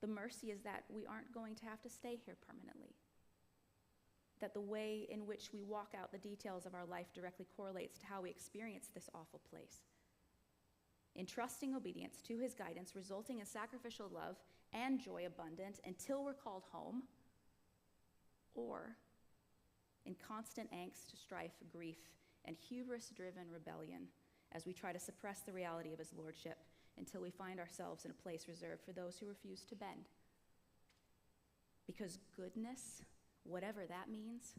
The mercy is that we aren't going to have to stay here permanently. That the way in which we walk out the details of our life directly correlates to how we experience this awful place. In trusting obedience to his guidance, resulting in sacrificial love and joy abundant until we're called home, or in constant angst, strife, grief, and hubris-driven rebellion as we try to suppress the reality of his lordship until we find ourselves in a place reserved for those who refuse to bend. Because goodness, whatever that means,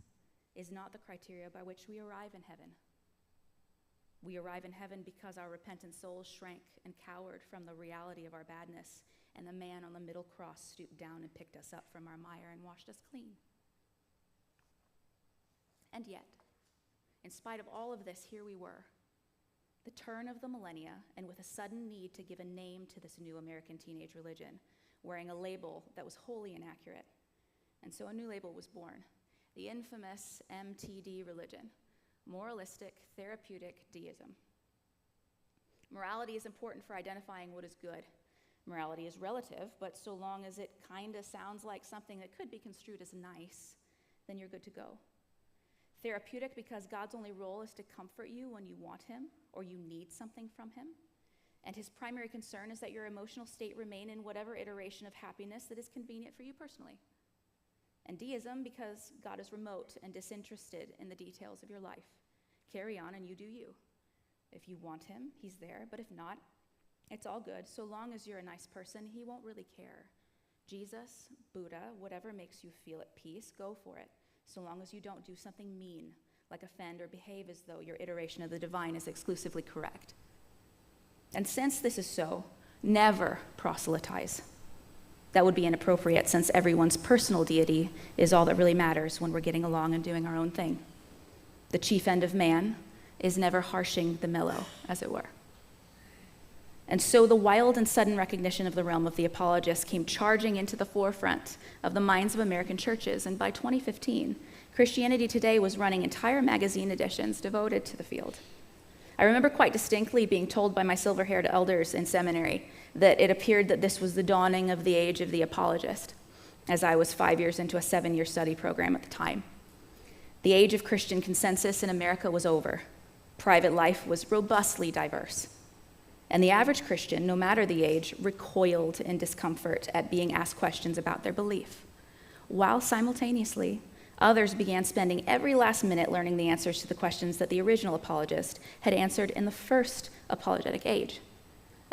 is not the criteria by which we arrive in heaven. We arrive in heaven because our repentant souls shrank and cowered from the reality of our badness, and the man on the middle cross stooped down and picked us up from our mire and washed us clean. And yet, in spite of all of this, here we were, the turn of the millennia, and with a sudden need to give a name to this new American teenage religion, wearing a label that was wholly inaccurate. And so a new label was born, the infamous MTD religion, moralistic therapeutic deism. Morality is important for identifying what is good. Morality is relative, but so long as it kind of sounds like something that could be construed as nice, then you're good to go. Therapeutic because God's only role is to comfort you when you want him or you need something from him. And his primary concern is that your emotional state remain in whatever iteration of happiness that is convenient for you personally. And deism because God is remote and disinterested in the details of your life. Carry on and you do you. If you want him, he's there, but if not, it's all good. So long as you're a nice person, he won't really care. Jesus, Buddha, whatever makes you feel at peace, go for it. So long as you don't do something mean, like offend or behave as though your iteration of the divine is exclusively correct. And since this is so, never proselytize. That would be inappropriate since everyone's personal deity is all that really matters when we're getting along and doing our own thing. The chief end of man is never harshing the mellow, as it were. And so the wild and sudden recognition of the realm of the apologist came charging into the forefront of the minds of American churches, and by 2015, Christianity Today was running entire magazine editions devoted to the field. I remember quite distinctly being told by my silver-haired elders in seminary that it appeared that this was the dawning of the age of the apologist, as I was 5 years into a 7-year study program at the time. The age of Christian consensus in America was over. Private life was robustly diverse. And the average Christian, no matter the age, recoiled in discomfort at being asked questions about their belief, while simultaneously, others began spending every last minute learning the answers to the questions that the original apologist had answered in the first apologetic age,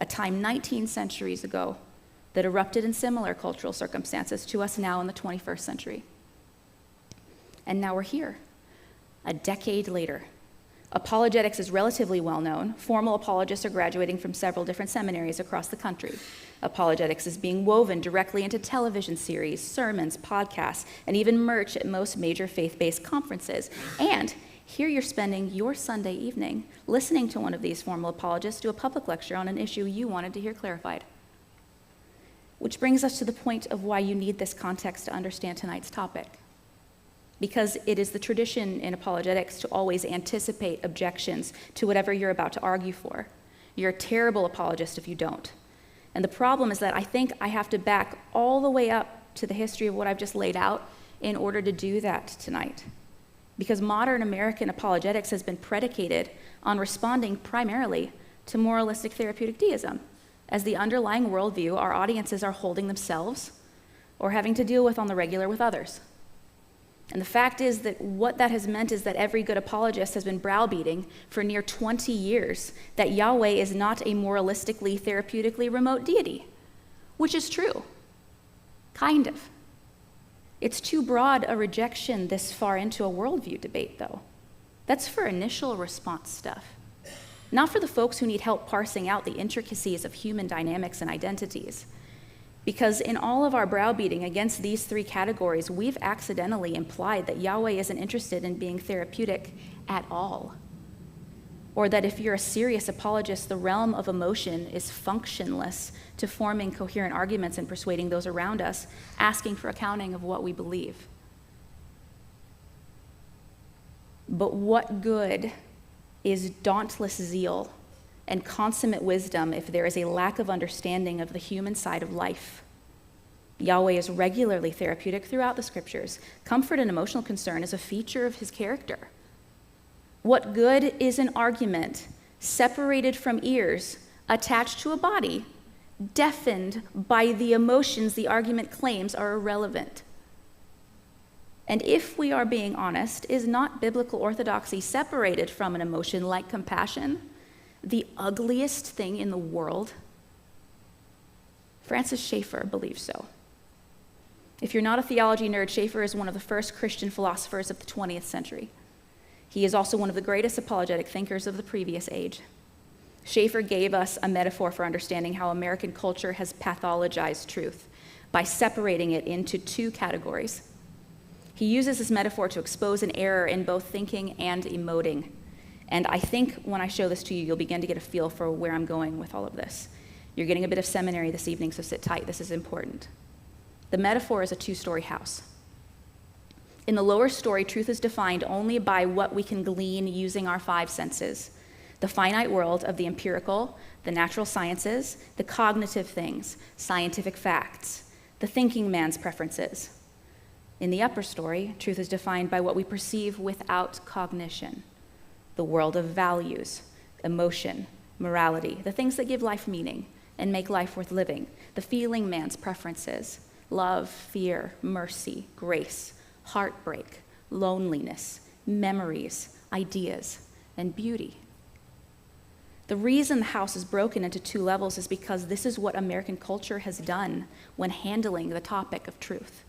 a time 19 centuries ago that erupted in similar cultural circumstances to us now in the 21st century. And now we're here, a decade later. Apologetics is relatively well known. Formal apologists are graduating from several different seminaries across the country. Apologetics is being woven directly into television series, sermons, podcasts, and even merch at most major faith-based conferences. And here you're spending your Sunday evening listening to one of these formal apologists do a public lecture on an issue you wanted to hear clarified. Which brings us to the point of why you need this context to understand tonight's topic. Because it is the tradition in apologetics to always anticipate objections to whatever you're about to argue for. You're a terrible apologist if you don't. And the problem is that I think I have to back all the way up to the history of what I've just laid out in order to do that tonight. Because modern American apologetics has been predicated on responding primarily to moralistic therapeutic deism, as the underlying worldview our audiences are holding themselves or having to deal with on the regular with others. And the fact is that what that has meant is that every good apologist has been browbeating for near 20 years that Yahweh is not a moralistically, therapeutically remote deity, which is true, kind of. It's too broad a rejection this far into a worldview debate, though. That's for initial response stuff, not for the folks who need help parsing out the intricacies of human dynamics and identities. Because in all of our browbeating against these three categories, we've accidentally implied that Yahweh isn't interested in being therapeutic at all. Or that if you're a serious apologist, the realm of emotion is functionless to forming coherent arguments and persuading those around us, asking for accounting of what we believe. But what good is dauntless zeal and consummate wisdom if there is a lack of understanding of the human side of life? Yahweh is regularly therapeutic throughout the scriptures. Comfort and emotional concern is a feature of his character. What good is an argument separated from ears, attached to a body, deafened by the emotions the argument claims are irrelevant? And if we are being honest, is not biblical orthodoxy separated from an emotion like compassion the ugliest thing in the world? Francis Schaeffer believes so. If you're not a theology nerd, Schaeffer is one of the first Christian philosophers of the 20th century. He is also one of the greatest apologetic thinkers of the previous age. Schaeffer gave us a metaphor for understanding how American culture has pathologized truth by separating it into two categories. He uses this metaphor to expose an error in both thinking and emoting. And I think when I show this to you, you'll begin to get a feel for where I'm going with all of this. You're getting a bit of seminary this evening, so sit tight. This is important. The metaphor is a two-story house. In the lower story, truth is defined only by what we can glean using our five senses: the finite world of the empirical, the natural sciences, the cognitive things, scientific facts, the thinking man's preferences. In the upper story, truth is defined by what we perceive without cognition: the world of values, emotion, morality, the things that give life meaning and make life worth living, the feeling man's preferences: love, fear, mercy, grace, heartbreak, loneliness, memories, ideas, and beauty. The reason the house is broken into two levels is because this is what American culture has done when handling the topic of truth.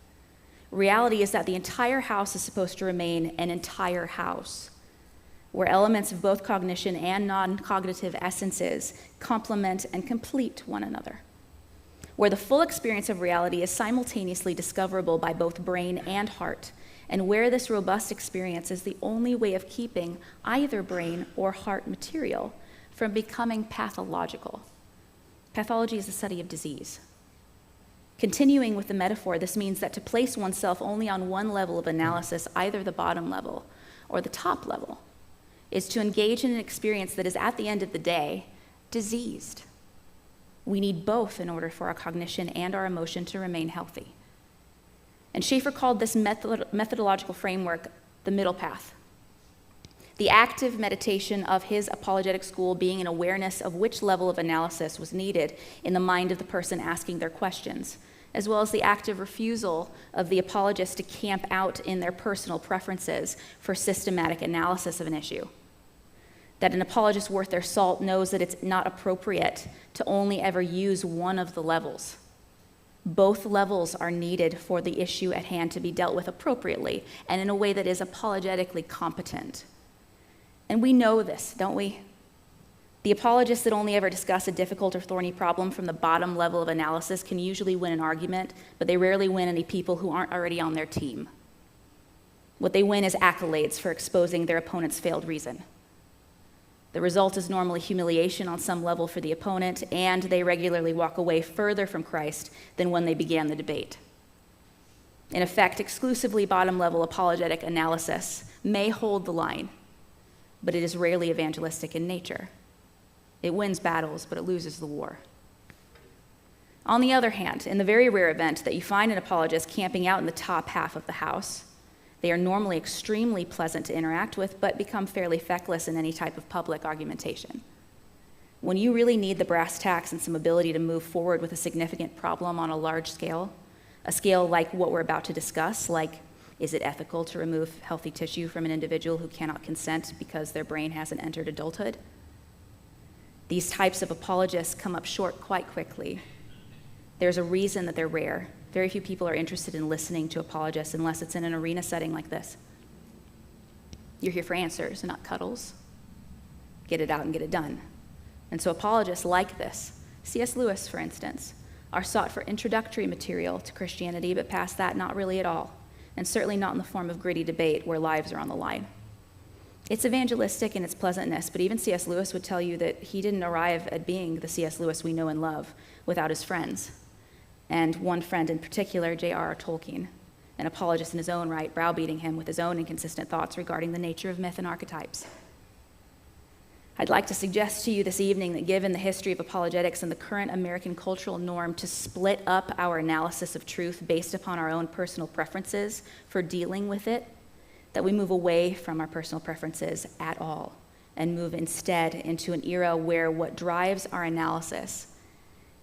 Reality is that the entire house is supposed to remain an entire house, where elements of both cognition and non-cognitive essences complement and complete one another, where the full experience of reality is simultaneously discoverable by both brain and heart, and where this robust experience is the only way of keeping either brain or heart material from becoming pathological. Pathology is the study of disease. Continuing with the metaphor, this means that to place oneself only on one level of analysis, either the bottom level or the top level, is to engage in an experience that is, at the end of the day, diseased. We need both in order for our cognition and our emotion to remain healthy. And Schaeffer called this methodological framework the middle path. The active meditation of his apologetic school being an awareness of which level of analysis was needed in the mind of the person asking their questions, as well as the active refusal of the apologists to camp out in their personal preferences for systematic analysis of an issue. That an apologist worth their salt knows that it's not appropriate to only ever use one of the levels. Both levels are needed for the issue at hand to be dealt with appropriately and in a way that is apologetically competent. And we know this, don't we? The apologists that only ever discuss a difficult or thorny problem from the bottom level of analysis can usually win an argument, but they rarely win any people who aren't already on their team. What they win is accolades for exposing their opponent's failed reason. The result is normally humiliation on some level for the opponent, and they regularly walk away further from Christ than when they began the debate. In effect, exclusively bottom-level apologetic analysis may hold the line, but it is rarely evangelistic in nature. It wins battles, but it loses the war. On the other hand, in the very rare event that you find an apologist camping out in the top half of the house, they are normally extremely pleasant to interact with, but become fairly feckless in any type of public argumentation. When you really need the brass tacks and some ability to move forward with a significant problem on a large scale, a scale like what we're about to discuss, like, is it ethical to remove healthy tissue from an individual who cannot consent because their brain hasn't entered adulthood? These types of apologists come up short quite quickly. There's a reason that they're rare. Very few people are interested in listening to apologists unless it's in an arena setting like this. You're here for answers, not cuddles. Get it out and get it done. And so apologists like this, C.S. Lewis, for instance, are sought for introductory material to Christianity, but past that, not really at all, and certainly not in the form of gritty debate where lives are on the line. It's evangelistic in its pleasantness, but even C.S. Lewis would tell you that he didn't arrive at being the C.S. Lewis we know and love without his friends. And one friend in particular, J.R.R. Tolkien, an apologist in his own right, browbeating him with his own inconsistent thoughts regarding the nature of myth and archetypes. I'd like to suggest to you this evening that given the history of apologetics and the current American cultural norm to split up our analysis of truth based upon our own personal preferences for dealing with it, that we move away from our personal preferences at all and move instead into an era where what drives our analysis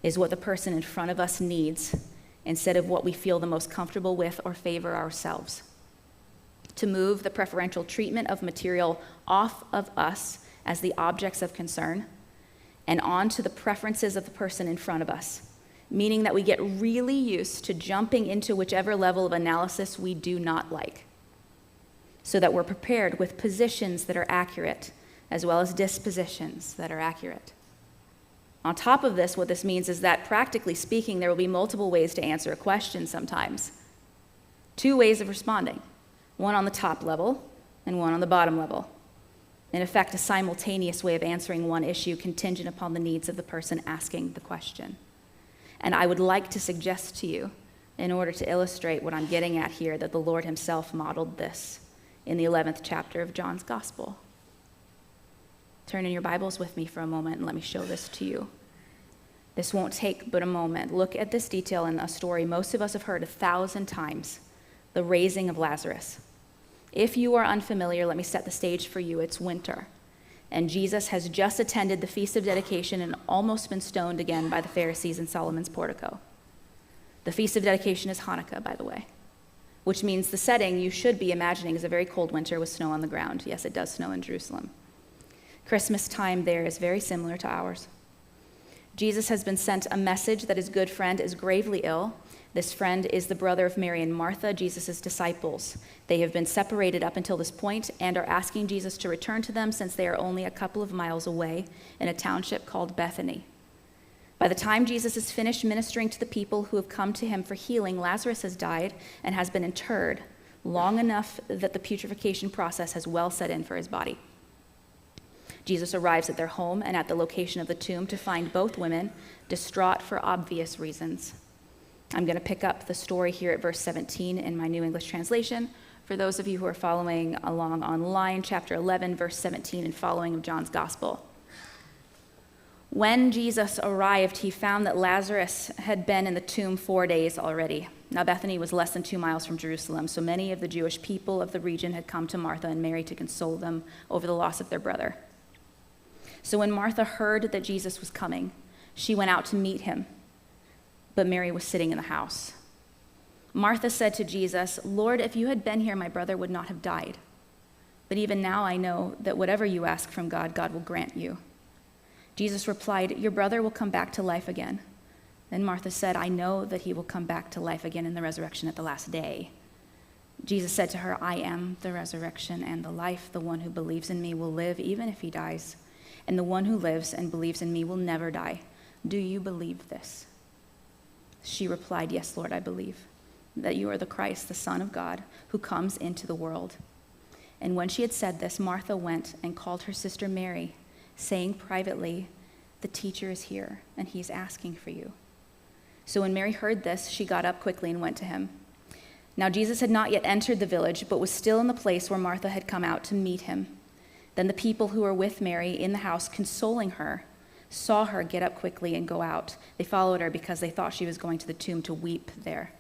is what the person in front of us needs instead of what we feel the most comfortable with or favor ourselves. To move the preferential treatment of material off of us as the objects of concern and onto the preferences of the person in front of us, meaning that we get really used to jumping into whichever level of analysis we do not like, so that we're prepared with positions that are accurate as well as dispositions that are accurate. On top of this, what this means is that, practically speaking, there will be multiple ways to answer a question sometimes. 2 ways of responding, one on the top level and one on the bottom level. In effect, a simultaneous way of answering one issue contingent upon the needs of the person asking the question. And I would like to suggest to you, in order to illustrate what I'm getting at here, that the Lord himself modeled this in the 11th chapter of John's Gospel. Turn in your Bibles with me for a moment and let me show this to you. This won't take but a moment. Look at this detail in a story most of us have heard 1,000 times, the raising of Lazarus. If you are unfamiliar, let me set the stage for you. It's winter, and Jesus has just attended the Feast of Dedication and almost been stoned again by the Pharisees in Solomon's portico. The Feast of Dedication is Hanukkah, by the way, which means the setting you should be imagining is a very cold winter with snow on the ground. Yes, it does snow in Jerusalem. Christmas time there is very similar to ours. Jesus has been sent a message that his good friend is gravely ill. This friend is the brother of Mary and Martha, Jesus' disciples. They have been separated up until this point and are asking Jesus to return to them since they are only a couple of miles away in a township called Bethany. By the time Jesus is finished ministering to the people who have come to him for healing, Lazarus has died and has been interred long enough that the putrefaction process has well set in for his body. Jesus arrives at their home and at the location of the tomb to find both women distraught for obvious reasons. I'm going to pick up the story here at verse 17 in my New English translation. For those of you who are following along online, chapter 11, verse 17 and following of John's Gospel. When Jesus arrived, he found that Lazarus had been in the tomb 4 days already. Now Bethany was less than 2 miles from Jerusalem, so many of the Jewish people of the region had come to Martha and Mary to console them over the loss of their brother. So when Martha heard that Jesus was coming, she went out to meet him, but Mary was sitting in the house. Martha said to Jesus, "Lord, if you had been here, my brother would not have died. But even now I know that whatever you ask from God, God will grant you." Jesus replied, "Your brother will come back to life again." Then Martha said, "I know that he will come back to life again in the resurrection at the last day." Jesus said to her, "I am the resurrection and the life. The one who believes in me will live even if he dies. And the one who lives and believes in me will never die. Do you believe this?" She replied, "Yes, Lord, I believe that you are the Christ, the Son of God, who comes into the world." And when she had said this, Martha went and called her sister Mary, saying privately, "The teacher is here, and he is asking for you." So when Mary heard this, she got up quickly and went to him. Now Jesus had not yet entered the village, but was still in the place where Martha had come out to meet him. Then the people who were with Mary in the house, consoling her, saw her get up quickly and go out. They followed her because they thought she was going to the tomb to weep there.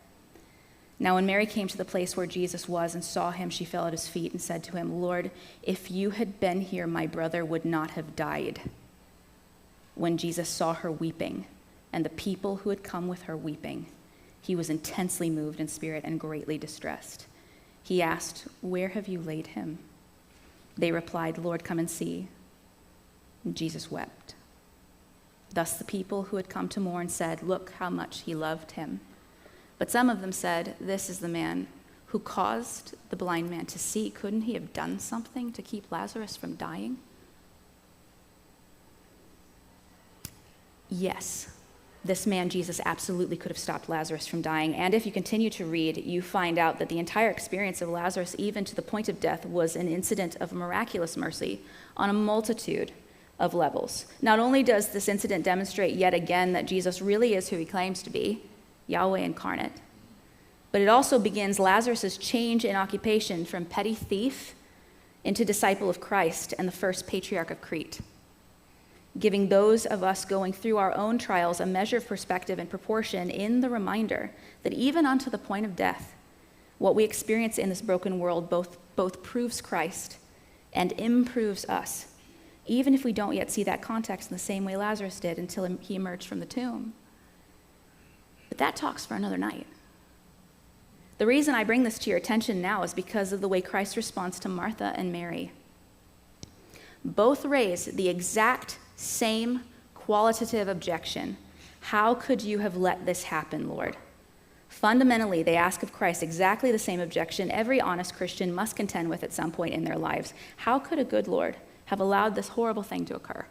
Now when Mary came to the place where Jesus was and saw him, she fell at his feet and said to him, "Lord, if you had been here, my brother would not have died." When Jesus saw her weeping, and the people who had come with her weeping, he was intensely moved in spirit and greatly distressed. He asked, "Where have you laid him?" They replied, "Lord, come and see." And Jesus wept. Thus the people who had come to mourn said, "Look how much he loved him." But some of them said, "This is the man who caused the blind man to see. Couldn't he have done something to keep Lazarus from dying?" Yes, this man, Jesus, absolutely could have stopped Lazarus from dying. And if you continue to read, you find out that the entire experience of Lazarus, even to the point of death, was an incident of miraculous mercy on a multitude of levels. Not only does this incident demonstrate yet again that Jesus really is who he claims to be, Yahweh incarnate, but it also begins Lazarus' change in occupation from petty thief into disciple of Christ and the first patriarch of Crete. giving those of us going through our own trials a measure of perspective and proportion in the reminder that even unto the point of death, what we experience in this broken world both proves Christ and improves us, even if we don't yet see that context in the same way Lazarus did until he emerged from the tomb. But that talk's for another night. The reason I bring this to your attention now is because of the way Christ responds to Martha and Mary. Both raise the exact same qualitative objection. How could you have let this happen, Lord? Fundamentally, they ask of Christ exactly the same objection every honest Christian must contend with at some point in their lives. How could a good Lord have allowed this horrible thing to occur?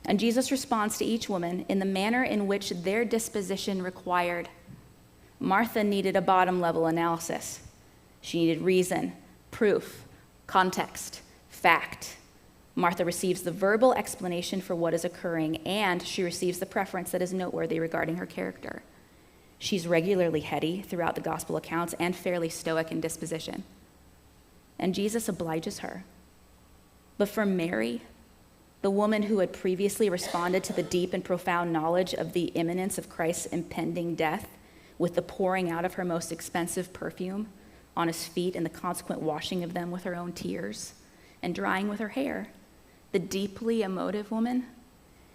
And Jesus responds to each woman in the manner in which their disposition required. Martha needed a bottom-level analysis. She needed reason, proof, context, fact. Martha receives the verbal explanation for what is occurring, and she receives the preference that is noteworthy regarding her character. She's regularly heady throughout the gospel accounts and fairly stoic in disposition. And Jesus obliges her. But for Mary, the woman who had previously responded to the deep and profound knowledge of the imminence of Christ's impending death with the pouring out of her most expensive perfume on his feet and the consequent washing of them with her own tears and drying with her hair, the deeply emotive woman,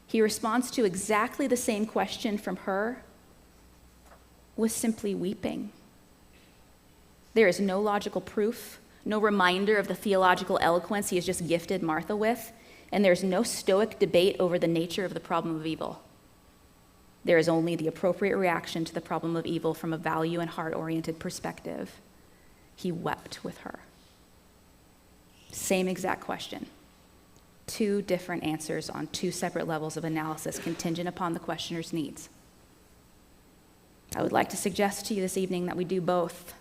he responds to exactly the same question from her with simply weeping. There is no logical proof, no reminder of the theological eloquence he has just gifted Martha with, and there's no stoic debate over the nature of the problem of evil. There is only the appropriate reaction to the problem of evil from a value and heart-oriented perspective. He wept with her. Same exact question. Two different answers on two separate levels of analysis contingent upon the questioner's needs. I would like to suggest to you this evening that we do both.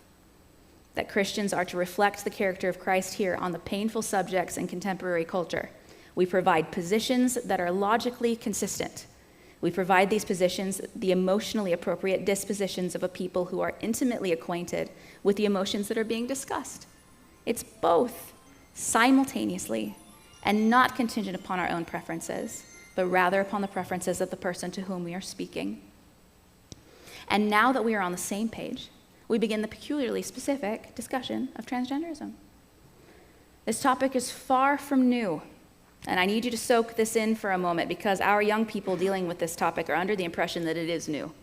That Christians are to reflect the character of Christ here on the painful subjects in contemporary culture. We provide positions that are logically consistent. We provide these positions the emotionally appropriate dispositions of a people who are intimately acquainted with the emotions that are being discussed. It's both simultaneously and not contingent upon our own preferences, but rather upon the preferences of the person to whom we are speaking. And now that we are on the same page, we begin the peculiarly specific discussion of transgenderism. This topic is far from new, and I need you to soak this in for a moment because our young people dealing with this topic are under the impression that it is new,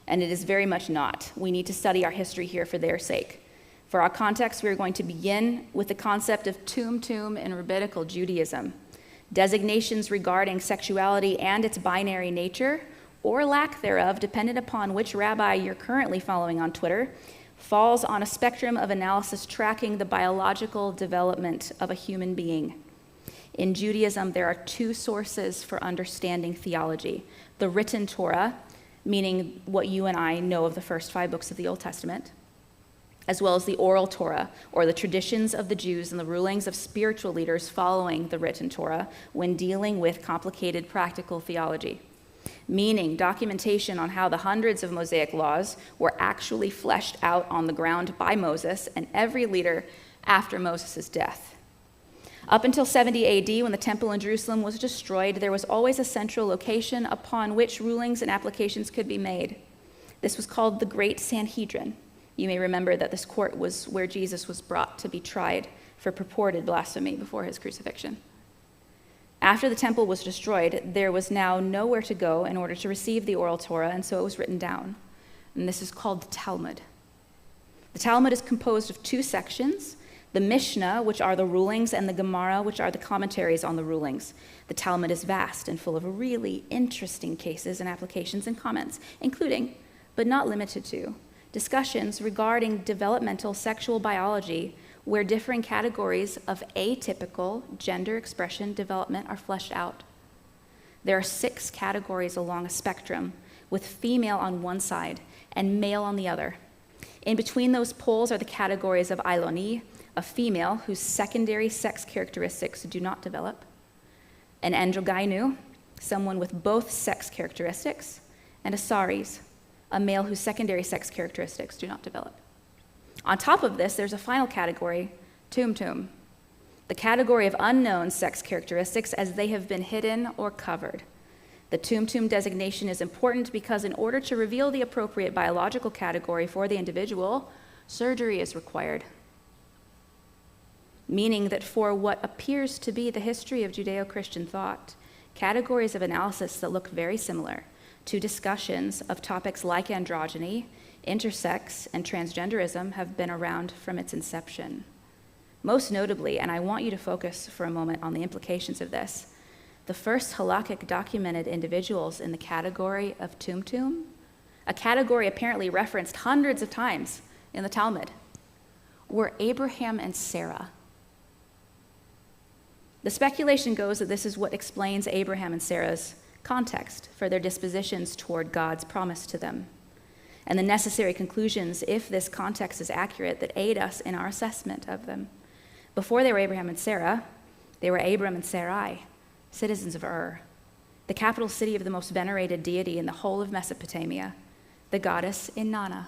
and it is very much not. We need to study our history here for their sake. For our context, we are going to begin with the concept of tum in rabbinical Judaism, designations regarding sexuality and its binary nature, or lack thereof, dependent upon which rabbi you're currently following on Twitter, falls on a spectrum of analysis tracking the biological development of a human being. In Judaism, there are two sources for understanding theology. The written Torah, meaning what you and I know of the first 5 books of the Old Testament, as well as the oral Torah, or the traditions of the Jews and the rulings of spiritual leaders following the written Torah when dealing with complicated practical theology. Meaning documentation on how the hundreds of Mosaic laws were actually fleshed out on the ground by Moses and every leader after Moses' death. Up until 70 AD, when the temple in Jerusalem was destroyed, there was always a central location upon which rulings and applications could be made. This was called the Great Sanhedrin. You may remember that this court was where Jesus was brought to be tried for purported blasphemy before his crucifixion. After the temple was destroyed, there was now nowhere to go in order to receive the oral Torah, and so it was written down. And this is called the Talmud. The Talmud is composed of 2 sections, the Mishnah, which are the rulings, and the Gemara, which are the commentaries on the rulings. The Talmud is vast and full of really interesting cases and applications and comments, including, but not limited to, discussions regarding developmental sexual biology, where differing categories of atypical gender expression development are fleshed out. There are 6 categories along a spectrum, with female on one side and male on the other. In between those poles are the categories of Iloni, a female whose secondary sex characteristics do not develop, an androgynu, someone with both sex characteristics, and a saris, a male whose secondary sex characteristics do not develop. On top of this, there's a final category, tum, the the category of unknown sex characteristics as they have been hidden or covered. The tum designation is important because in order to reveal the appropriate biological category for the individual, surgery is required. Meaning that for what appears to be the history of Judeo-Christian thought, categories of analysis that look very similar to discussions of topics like androgyny, intersex, and transgenderism have been around from its inception. Most notably, and I want you to focus for a moment on the implications of this, the first halakhic documented individuals in the category of tum, a category apparently referenced hundreds of times in the Talmud, were Abraham and Sarah. The speculation goes that this is what explains Abraham and Sarah's context for their dispositions toward God's promise to them, and the necessary conclusions, if this context is accurate, that aid us in our assessment of them. Before they were Abraham and Sarah, they were Abram and Sarai, citizens of Ur, the capital city of the most venerated deity in the whole of Mesopotamia, the goddess Inanna,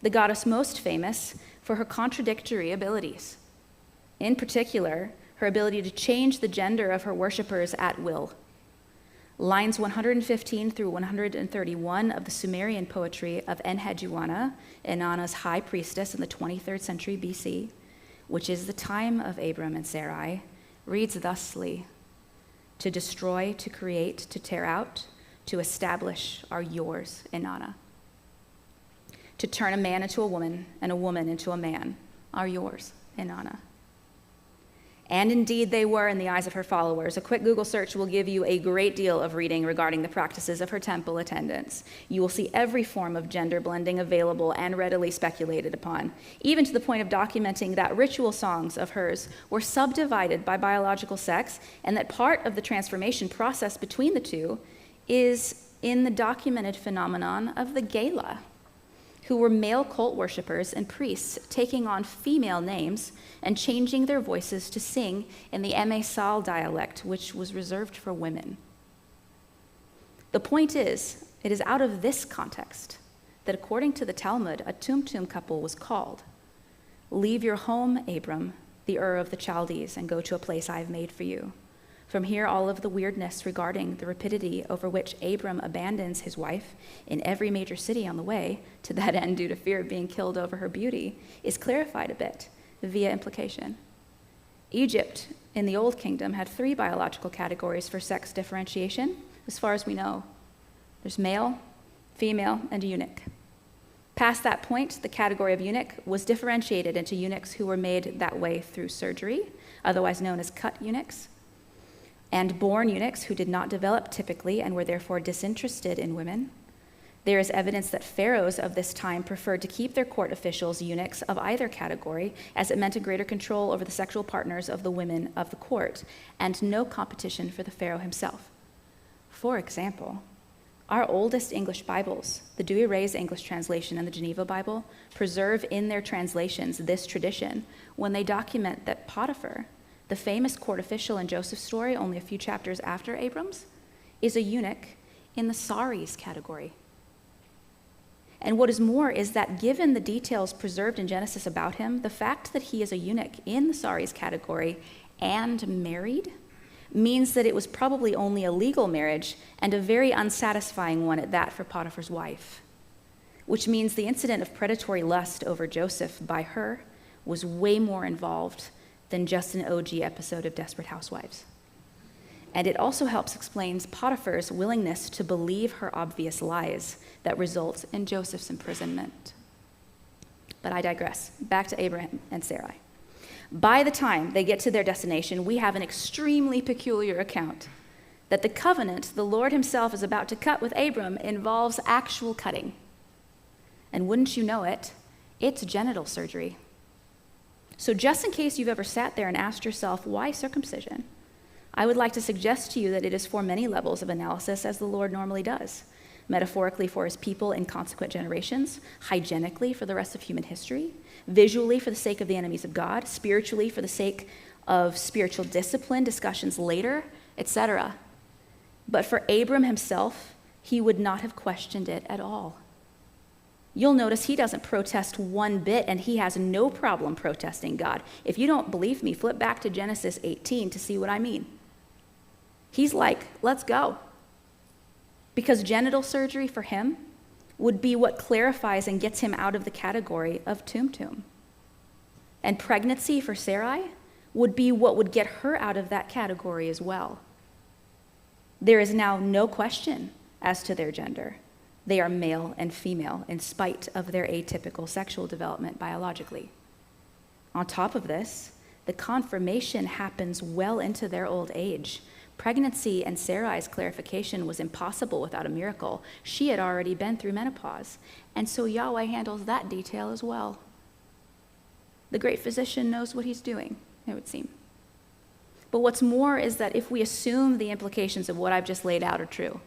the goddess most famous for her contradictory abilities. In particular, her ability to change the gender of her worshippers at will. Lines 115 through 131 of the Sumerian poetry of Enheduanna, Inanna's high priestess in the 23rd century BC, which is the time of Abram and Sarai, reads thusly: to destroy, to create, to tear out, to establish are yours, Inanna. To turn a man into a woman and a woman into a man are yours, Inanna. And indeed they were in the eyes of her followers. A quick Google search will give you a great deal of reading regarding the practices of her temple attendants. You will see every form of gender blending available and readily speculated upon, even to the point of documenting that ritual songs of hers were subdivided by biological sex, and that part of the transformation process between the two is in the documented phenomenon of the Gela, who were male cult worshippers and priests taking on female names and changing their voices to sing in the Emesal dialect, which was reserved for women. The point is, it is out of this context that according to the Talmud, a tum couple was called. Leave your home, Abram, the Ur of the Chaldees, and go to a place I have made for you. From here, all of the weirdness regarding the rapidity over which Abram abandons his wife in every major city on the way, to that end due to fear of being killed over her beauty, is clarified a bit via implication. Egypt in the Old Kingdom had 3 biological categories for sex differentiation, as far as we know. There's male, female, and eunuch. Past that point, the category of eunuch was differentiated into eunuchs who were made that way through surgery, otherwise known as cut eunuchs, and born eunuchs who did not develop typically and were therefore disinterested in women. There is evidence that pharaohs of this time preferred to keep their court officials eunuchs of either category, as it meant a greater control over the sexual partners of the women of the court, and no competition for the pharaoh himself. For example, our oldest English Bibles, the Douay-Rheims English translation and the Geneva Bible, preserve in their translations this tradition when they document that Potiphar, the famous court official in Joseph's story only a few chapters after Abram's, is a eunuch in the saris category. And what is more is that given the details preserved in Genesis about him, the fact that he is a eunuch in the saris category and married means that it was probably only a legal marriage, and a very unsatisfying one at that for Potiphar's wife, which means the incident of predatory lust over Joseph by her was way more involved than just an OG episode of Desperate Housewives. And it also helps explain Potiphar's willingness to believe her obvious lies that result in Joseph's imprisonment. But I digress. Back to Abraham and Sarai. By the time they get to their destination, we have an extremely peculiar account that the covenant the Lord himself is about to cut with Abram involves actual cutting. And wouldn't you know it, it's genital surgery. So just in case you've ever sat there and asked yourself, why circumcision? I would like to suggest to you that it is for many levels of analysis, as the Lord normally does. Metaphorically for his people in consequent generations, hygienically for the rest of human history, visually for the sake of the enemies of God, spiritually for the sake of spiritual discipline, discussions later, etc. But for Abram himself, he would not have questioned it at all. you'll notice he doesn't protest one bit, and he has no problem protesting God. If you don't believe me, flip back to Genesis 18 to see what I mean. He's like, let's go. Because genital surgery for him would be what clarifies and gets him out of the category of tumtum. And pregnancy for Sarai would be what would get her out of that category as well. There is now no question as to their gender. They are male and female in spite of their atypical sexual development biologically. On top of this, the confirmation happens well into their old age. Pregnancy and Sarai's clarification was impossible without a miracle. She had already been through menopause, and so Yahweh handles that detail as well. The great physician knows what he's doing, it would seem. But what's more is that if we assume the implications of what I've just laid out are true,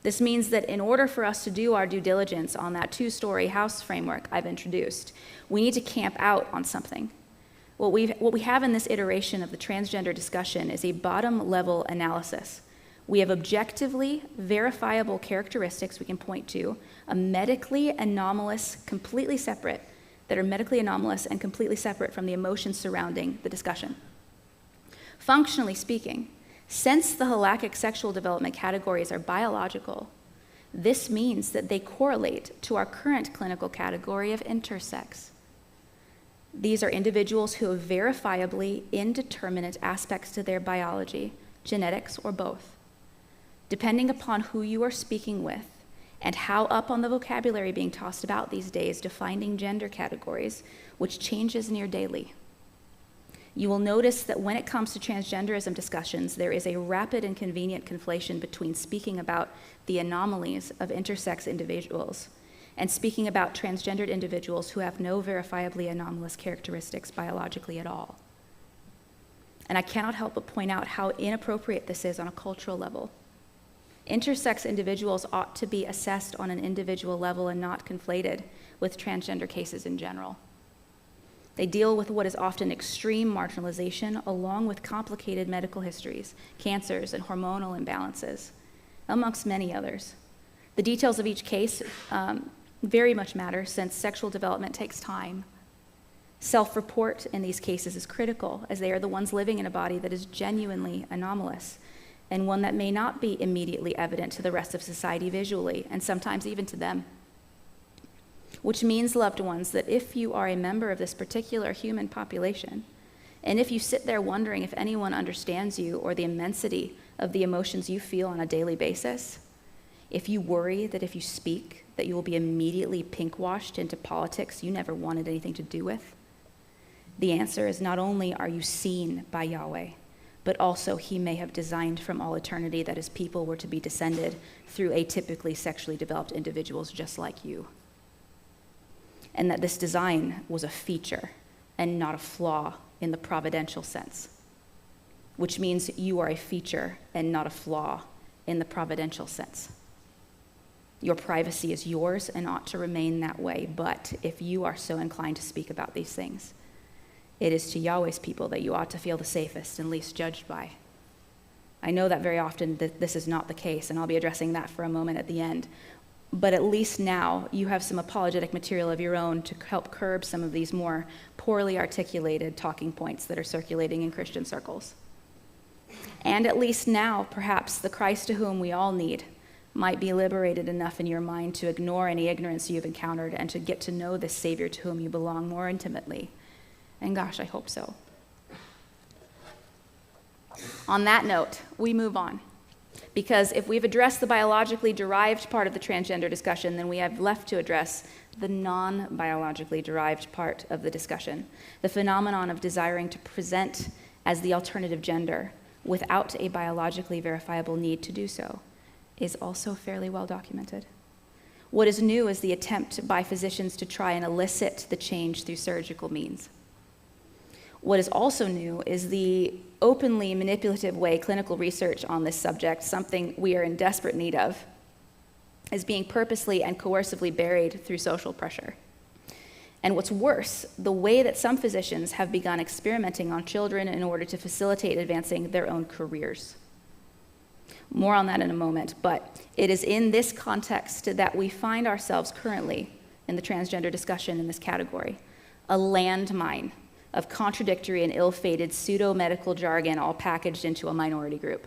this means that in order for us to do our due diligence on that two-story house framework I've introduced, we need to camp out on something. What we have in this iteration of the transgender discussion is a bottom-level analysis. We have objectively verifiable characteristics we can point to, that are medically anomalous and completely separate from the emotions surrounding the discussion. Functionally speaking, since the halakhic sexual development categories are biological, this means that they correlate to our current clinical category of intersex. These are individuals who have verifiably indeterminate aspects to their biology, genetics, or both. Depending upon who you are speaking with and how up on the vocabulary being tossed about these days defining gender categories, which changes near daily. You will notice that when it comes to transgenderism discussions, there is a rapid and convenient conflation between speaking about the anomalies of intersex individuals and speaking about transgendered individuals who have no verifiably anomalous characteristics biologically at all. And I cannot help but point out how inappropriate this is on a cultural level. Intersex individuals ought to be assessed on an individual level and not conflated with transgender cases in general. They deal with what is often extreme marginalization along with complicated medical histories, cancers, and hormonal imbalances, amongst many others. The details of each case very much matter since sexual development takes time. Self-report in these cases is critical as they are the ones living in a body that is genuinely anomalous and one that may not be immediately evident to the rest of society visually and sometimes even to them. Which means, loved ones, that if you are a member of this particular human population, and if you sit there wondering if anyone understands you or the immensity of the emotions you feel on a daily basis, if you worry that if you speak that you will be immediately pink-washed into politics you never wanted anything to do with, the answer is not only are you seen by Yahweh, but also he may have designed from all eternity that his people were to be descended through atypically sexually developed individuals just like you. And that this design was a feature and not a flaw in the providential sense, which means you are a feature and not a flaw in the providential sense. Your privacy is yours and ought to remain that way, but if you are so inclined to speak about these things, it is to Yahweh's people that you ought to feel the safest and least judged by. I know that very often this is not the case, and I'll be addressing that for a moment at the end. But at least now you have some apologetic material of your own to help curb some of these more poorly articulated talking points that are circulating in Christian circles. And at least now, perhaps, the Christ to whom we all need might be liberated enough in your mind to ignore any ignorance you've encountered and to get to know this Savior to whom you belong more intimately. And gosh, I hope so. On that note, we move on. Because if we've addressed the biologically derived part of the transgender discussion, then we have left to address the non-biologically derived part of the discussion, the phenomenon of desiring to present as the alternative gender without a biologically verifiable need to do so is also fairly well documented. What is new is the attempt by physicians to try and elicit the change through surgical means. What is also new is the openly manipulative way clinical research on this subject, something we are in desperate need of, is being purposely and coercively buried through social pressure. And what's worse, the way that some physicians have begun experimenting on children in order to facilitate advancing their own careers. More on that in a moment, but it is in this context that we find ourselves currently in the transgender discussion in this category, a landmine of contradictory and ill-fated pseudo-medical jargon all packaged into a minority group.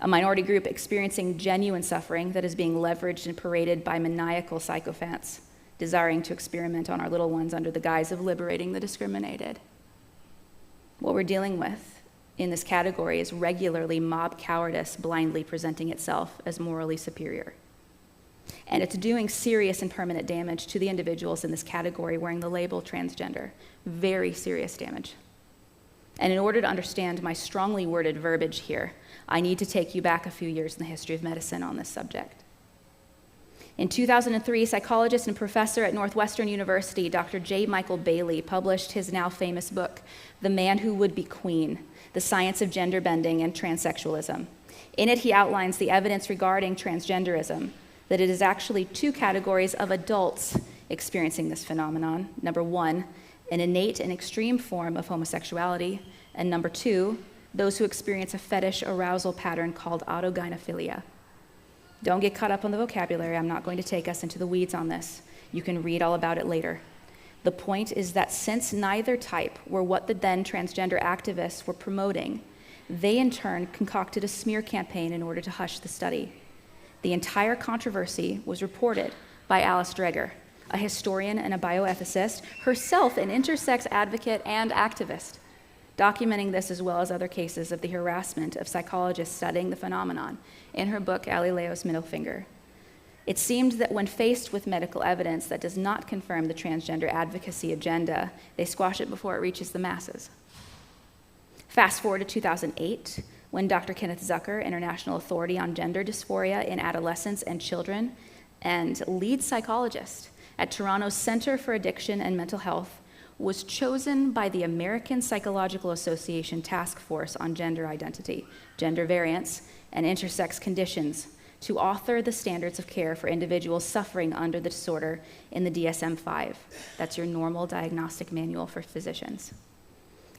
A minority group experiencing genuine suffering that is being leveraged and paraded by maniacal sycophants, desiring to experiment on our little ones under the guise of liberating the discriminated. What we're dealing with in this category is regularly mob cowardice blindly presenting itself as morally superior. And it's doing serious and permanent damage to the individuals in this category wearing the label transgender. Very serious damage. And in order to understand my strongly worded verbiage here, I need to take you back a few years in the history of medicine on this subject. In 2003, psychologist and professor at Northwestern University, Dr. J. Michael Bailey, published his now famous book, The Man Who Would Be Queen: The Science of Gender Bending and Transsexualism. In it, he outlines the evidence regarding transgenderism, that it is actually two categories of adults experiencing this phenomenon. Number one, an innate and extreme form of homosexuality, and number two, those who experience a fetish arousal pattern called autogynephilia. Don't get caught up on the vocabulary. I'm not going to take us into the weeds on this. You can read all about it later. The point is that since neither type were what the then transgender activists were promoting, they in turn concocted a smear campaign in order to hush the study. The entire controversy was reported by Alice Dreger, a historian and a bioethicist, herself an intersex advocate and activist, documenting this as well as other cases of the harassment of psychologists studying the phenomenon in her book, Galileo's Middle Finger. It seemed that when faced with medical evidence that does not confirm the transgender advocacy agenda, they squash it before it reaches the masses. Fast forward to 2008, when Dr. Kenneth Zucker, International Authority on Gender Dysphoria in Adolescents and Children, and lead psychologist at Toronto's Centre for Addiction and Mental Health, was chosen by the American Psychological Association Task Force on Gender Identity, Gender Variance, and Intersex Conditions to author the standards of care for individuals suffering under the disorder in the DSM-5. That's your normal diagnostic manual for physicians.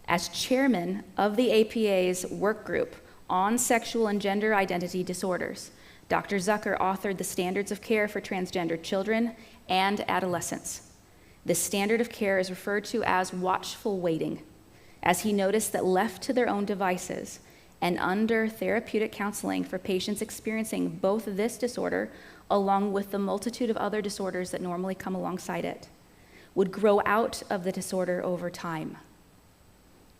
As chairman of the APA's work group on sexual and gender identity disorders, Dr. Zucker authored the standards of care for transgender children and adolescents. This standard of care is referred to as watchful waiting, as he noticed that left to their own devices and under therapeutic counseling for patients experiencing both this disorder, along with the multitude of other disorders that normally come alongside it, would grow out of the disorder over time.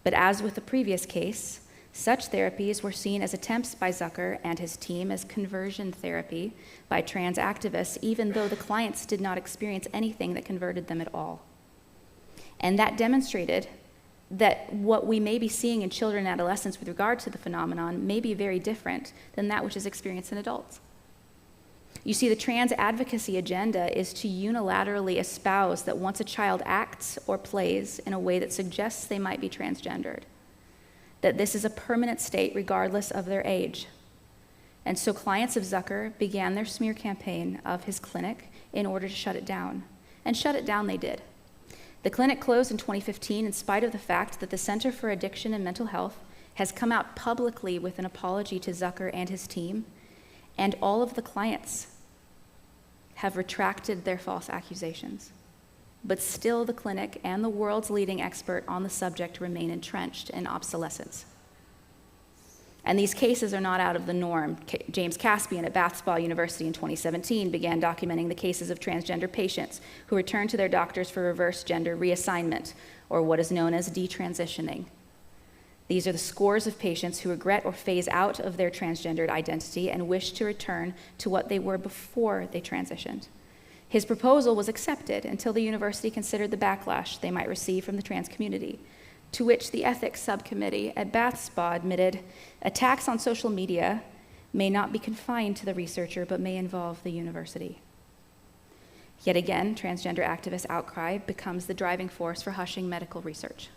But as with the previous case, such therapies were seen as attempts by Zucker and his team as conversion therapy by trans activists, even though the clients did not experience anything that converted them at all. And that demonstrated that what we may be seeing in children and adolescents with regard to the phenomenon may be very different than that which is experienced in adults. You see, the trans advocacy agenda is to unilaterally espouse that once a child acts or plays in a way that suggests they might be transgendered, that this is a permanent state regardless of their age. And so clients of Zucker began their smear campaign of his clinic in order to shut it down. And shut it down they did. The clinic closed in 2015 in spite of the fact that the Center for Addiction and Mental Health has come out publicly with an apology to Zucker and his team, and all of the clients have retracted their false accusations. But still the clinic and the world's leading expert on the subject remain entrenched in obsolescence. And these cases are not out of the norm. James Caspian at Bath Spa University in 2017 began documenting the cases of transgender patients who returned to their doctors for reverse gender reassignment, or what is known as detransitioning. These are the scores of patients who regret or phase out of their transgendered identity and wish to return to what they were before they transitioned. His proposal was accepted until the university considered the backlash they might receive from the trans community, to which the ethics subcommittee at Bath Spa admitted attacks on social media may not be confined to the researcher but may involve the university. Yet again, transgender activist outcry becomes the driving force for hushing medical research.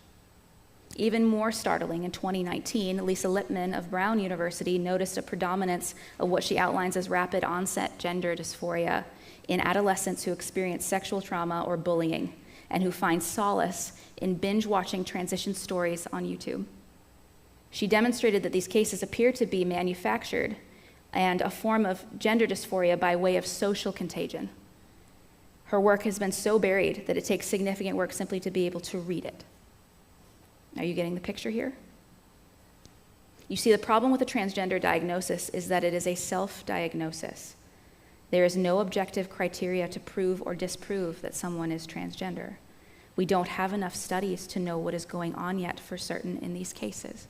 Even more startling, in 2019, Lisa Lippman of Brown University noticed a predominance of what she outlines as rapid onset gender dysphoria in adolescents who experience sexual trauma or bullying and who find solace in binge-watching transition stories on YouTube. She demonstrated that these cases appear to be manufactured and a form of gender dysphoria by way of social contagion. Her work has been so buried that it takes significant work simply to be able to read it. Are you getting the picture here? You see, the problem with a transgender diagnosis is that it is a self-diagnosis. There is no objective criteria to prove or disprove that someone is transgender. We don't have enough studies to know what is going on yet for certain in these cases.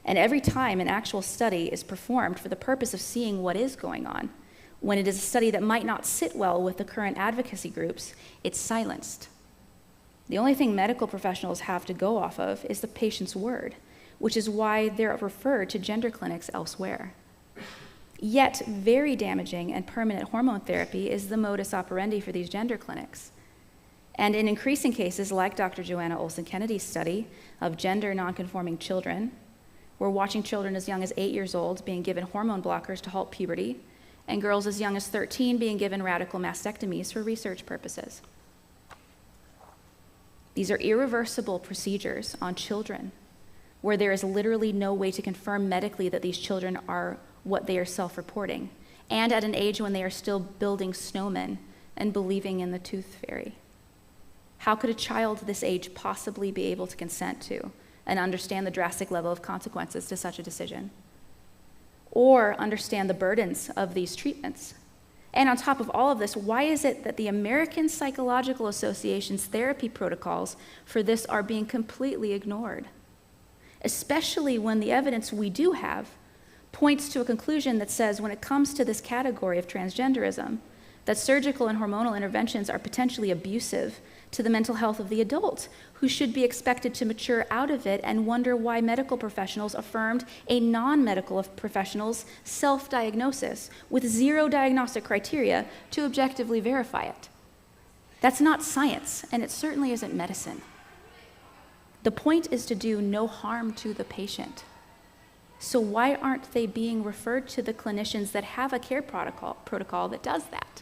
And every time an actual study is performed for the purpose of seeing what is going on, when it is a study that might not sit well with the current advocacy groups, it's silenced. The only thing medical professionals have to go off of is the patient's word, which is why they're referred to gender clinics elsewhere. Yet, very damaging and permanent hormone therapy is the modus operandi for these gender clinics. And in increasing cases, like Dr. Joanna Olson-Kennedy's study of gender nonconforming children, we're watching children as young as 8 years old being given hormone blockers to halt puberty, and girls as young as 13 being given radical mastectomies for research purposes. These are irreversible procedures on children where there is literally no way to confirm medically that these children are what they are self-reporting, and at an age when they are still building snowmen and believing in the tooth fairy. How could a child this age possibly be able to consent to and understand the drastic level of consequences to such a decision? Or understand the burdens of these treatments? And on top of all of this, why is it that the American Psychological Association's therapy protocols for this are being completely ignored? Especially when the evidence we do have points to a conclusion that says when it comes to this category of transgenderism, that surgical and hormonal interventions are potentially abusive to the mental health of the adult, who should be expected to mature out of it and wonder why medical professionals affirmed a non-medical professional's self-diagnosis with zero diagnostic criteria to objectively verify it. That's not science, and it certainly isn't medicine. The point is to do no harm to the patient. So why aren't they being referred to the clinicians that have a care protocol that does that?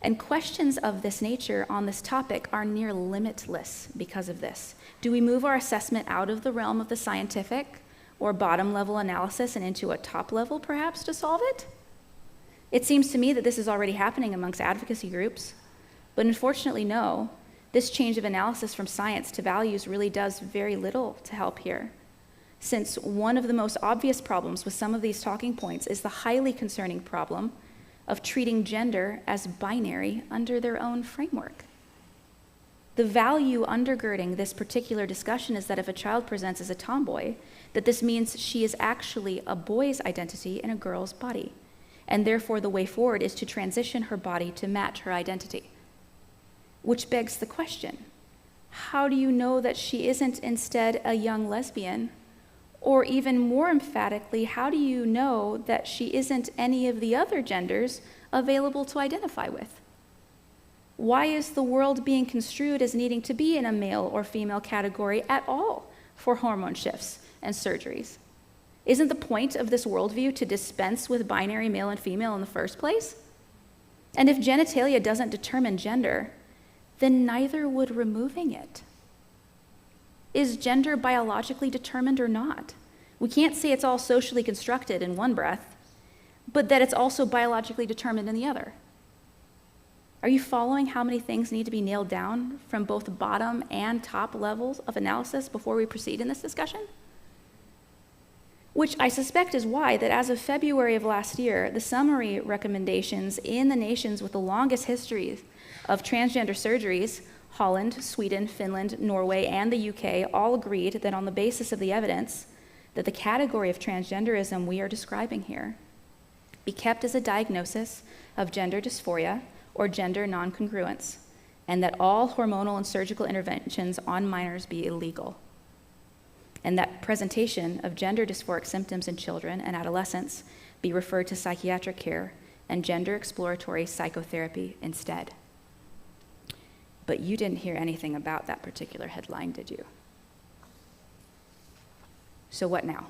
And questions of this nature on this topic are near limitless because of this. Do we move our assessment out of the realm of the scientific or bottom-level analysis and into a top level, perhaps, to solve it? It seems to me that this is already happening amongst advocacy groups. But unfortunately, no. This change of analysis from science to values really does very little to help here, since one of the most obvious problems with some of these talking points is the highly concerning problem of treating gender as binary under their own framework. The value undergirding this particular discussion is that if a child presents as a tomboy, that this means she is actually a boy's identity in a girl's body, and therefore the way forward is to transition her body to match her identity. Which begs the question, how do you know that she isn't instead a young lesbian? Or even more emphatically, how do you know that she isn't any of the other genders available to identify with? Why is the world being construed as needing to be in a male or female category at all for hormone shifts and surgeries? Isn't the point of this worldview to dispense with binary male and female in the first place? And if genitalia doesn't determine gender, then neither would removing it. Is gender biologically determined or not? We can't say it's all socially constructed in one breath, but that it's also biologically determined in the other. Are you following how many things need to be nailed down from both bottom and top levels of analysis before we proceed in this discussion? Which I suspect is why that as of February of last year, the summary recommendations in the nations with the longest histories of transgender surgeries, Holland, Sweden, Finland, Norway, and the UK, all agreed that on the basis of the evidence, that the category of transgenderism we are describing here be kept as a diagnosis of gender dysphoria or gender non-congruence, and that all hormonal and surgical interventions on minors be illegal, and that presentation of gender dysphoric symptoms in children and adolescents be referred to psychiatric care and gender exploratory psychotherapy instead. But you didn't hear anything about that particular headline, did you? So what now?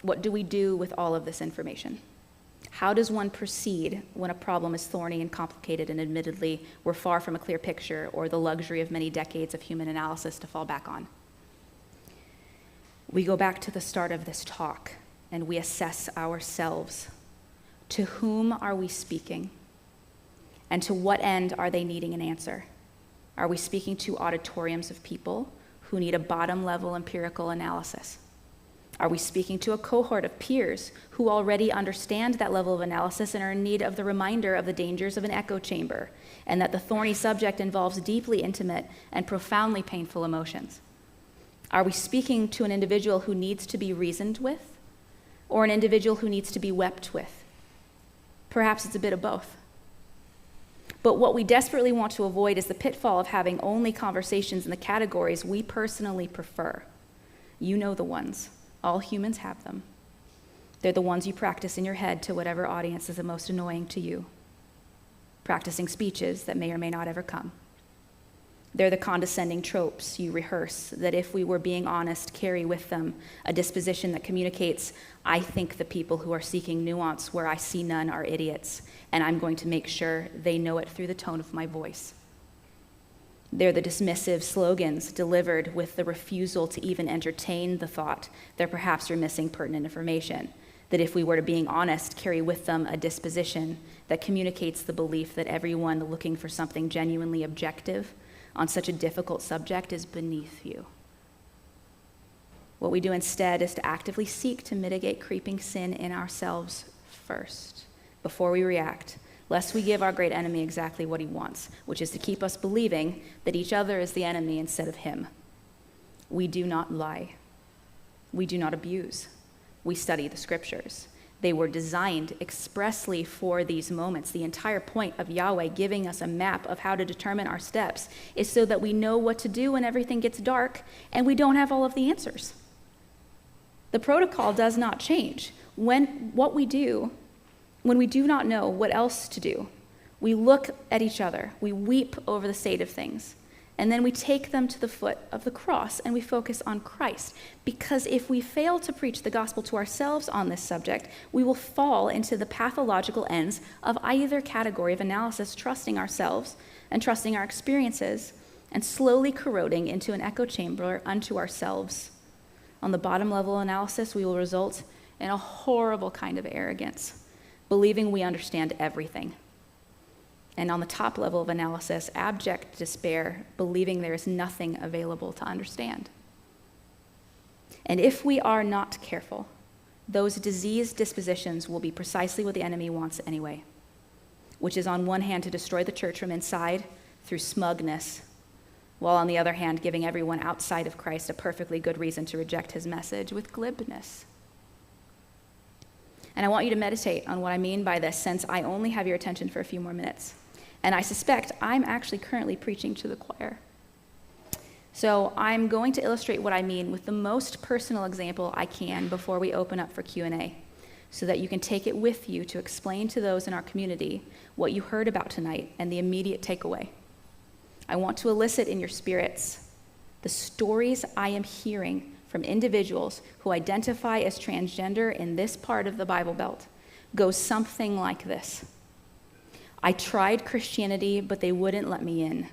What do we do with all of this information? How does one proceed when a problem is thorny and complicated and admittedly we're far from a clear picture or the luxury of many decades of human analysis to fall back on? We go back to the start of this talk and we assess ourselves. To whom are we speaking? And to what end are they needing an answer? Are we speaking to auditoriums of people who need a bottom-level empirical analysis? Are we speaking to a cohort of peers who already understand that level of analysis and are in need of the reminder of the dangers of an echo chamber, and that the thorny subject involves deeply intimate and profoundly painful emotions? Are we speaking to an individual who needs to be reasoned with, or an individual who needs to be wept with? Perhaps it's a bit of both. But what we desperately want to avoid is the pitfall of having only conversations in the categories we personally prefer. You know the ones. All humans have them. They're the ones you practice in your head to whatever audience is the most annoying to you. Practicing speeches that may or may not ever come. They're the condescending tropes you rehearse that, if we were being honest, carry with them a disposition that communicates, I think the people who are seeking nuance where I see none are idiots, and I'm going to make sure they know it through the tone of my voice. They're the dismissive slogans delivered with the refusal to even entertain the thought that perhaps you're missing pertinent information, that if we were to being honest, carry with them a disposition that communicates the belief that everyone looking for something genuinely objective on such a difficult subject is beneath you. What we do instead is to actively seek to mitigate creeping sin in ourselves first, before we react, lest we give our great enemy exactly what he wants, which is to keep us believing that each other is the enemy instead of him. We do not lie. We do not abuse. We study the scriptures. They were designed expressly for these moments. The entire point of Yahweh giving us a map of how to determine our steps is so that we know what to do when everything gets dark and we don't have all of the answers. The protocol does not change. When we do not know what else to do, we look at each other, we weep over the state of things, and then we take them to the foot of the cross and we focus on Christ. Because if we fail to preach the gospel to ourselves on this subject, we will fall into the pathological ends of either category of analysis, trusting ourselves and trusting our experiences, and slowly corroding into an echo chamber unto ourselves. On the bottom level analysis, we will result in a horrible kind of arrogance, believing we understand everything. And on the top level of analysis, abject despair, believing there is nothing available to understand. And if we are not careful, those diseased dispositions will be precisely what the enemy wants anyway, which is on one hand to destroy the church from inside through smugness, while on the other hand giving everyone outside of Christ a perfectly good reason to reject his message with glibness. And I want you to meditate on what I mean by this, since I only have your attention for a few more minutes. And I suspect I'm actually currently preaching to the choir. So I'm going to illustrate what I mean with the most personal example I can before we open up for Q&A, so that you can take it with you to explain to those in our community what you heard about tonight and the immediate takeaway. I want to elicit in your spirits the stories I am hearing from individuals who identify as transgender in this part of the Bible Belt goes something like this. I tried Christianity, but they wouldn't let me in.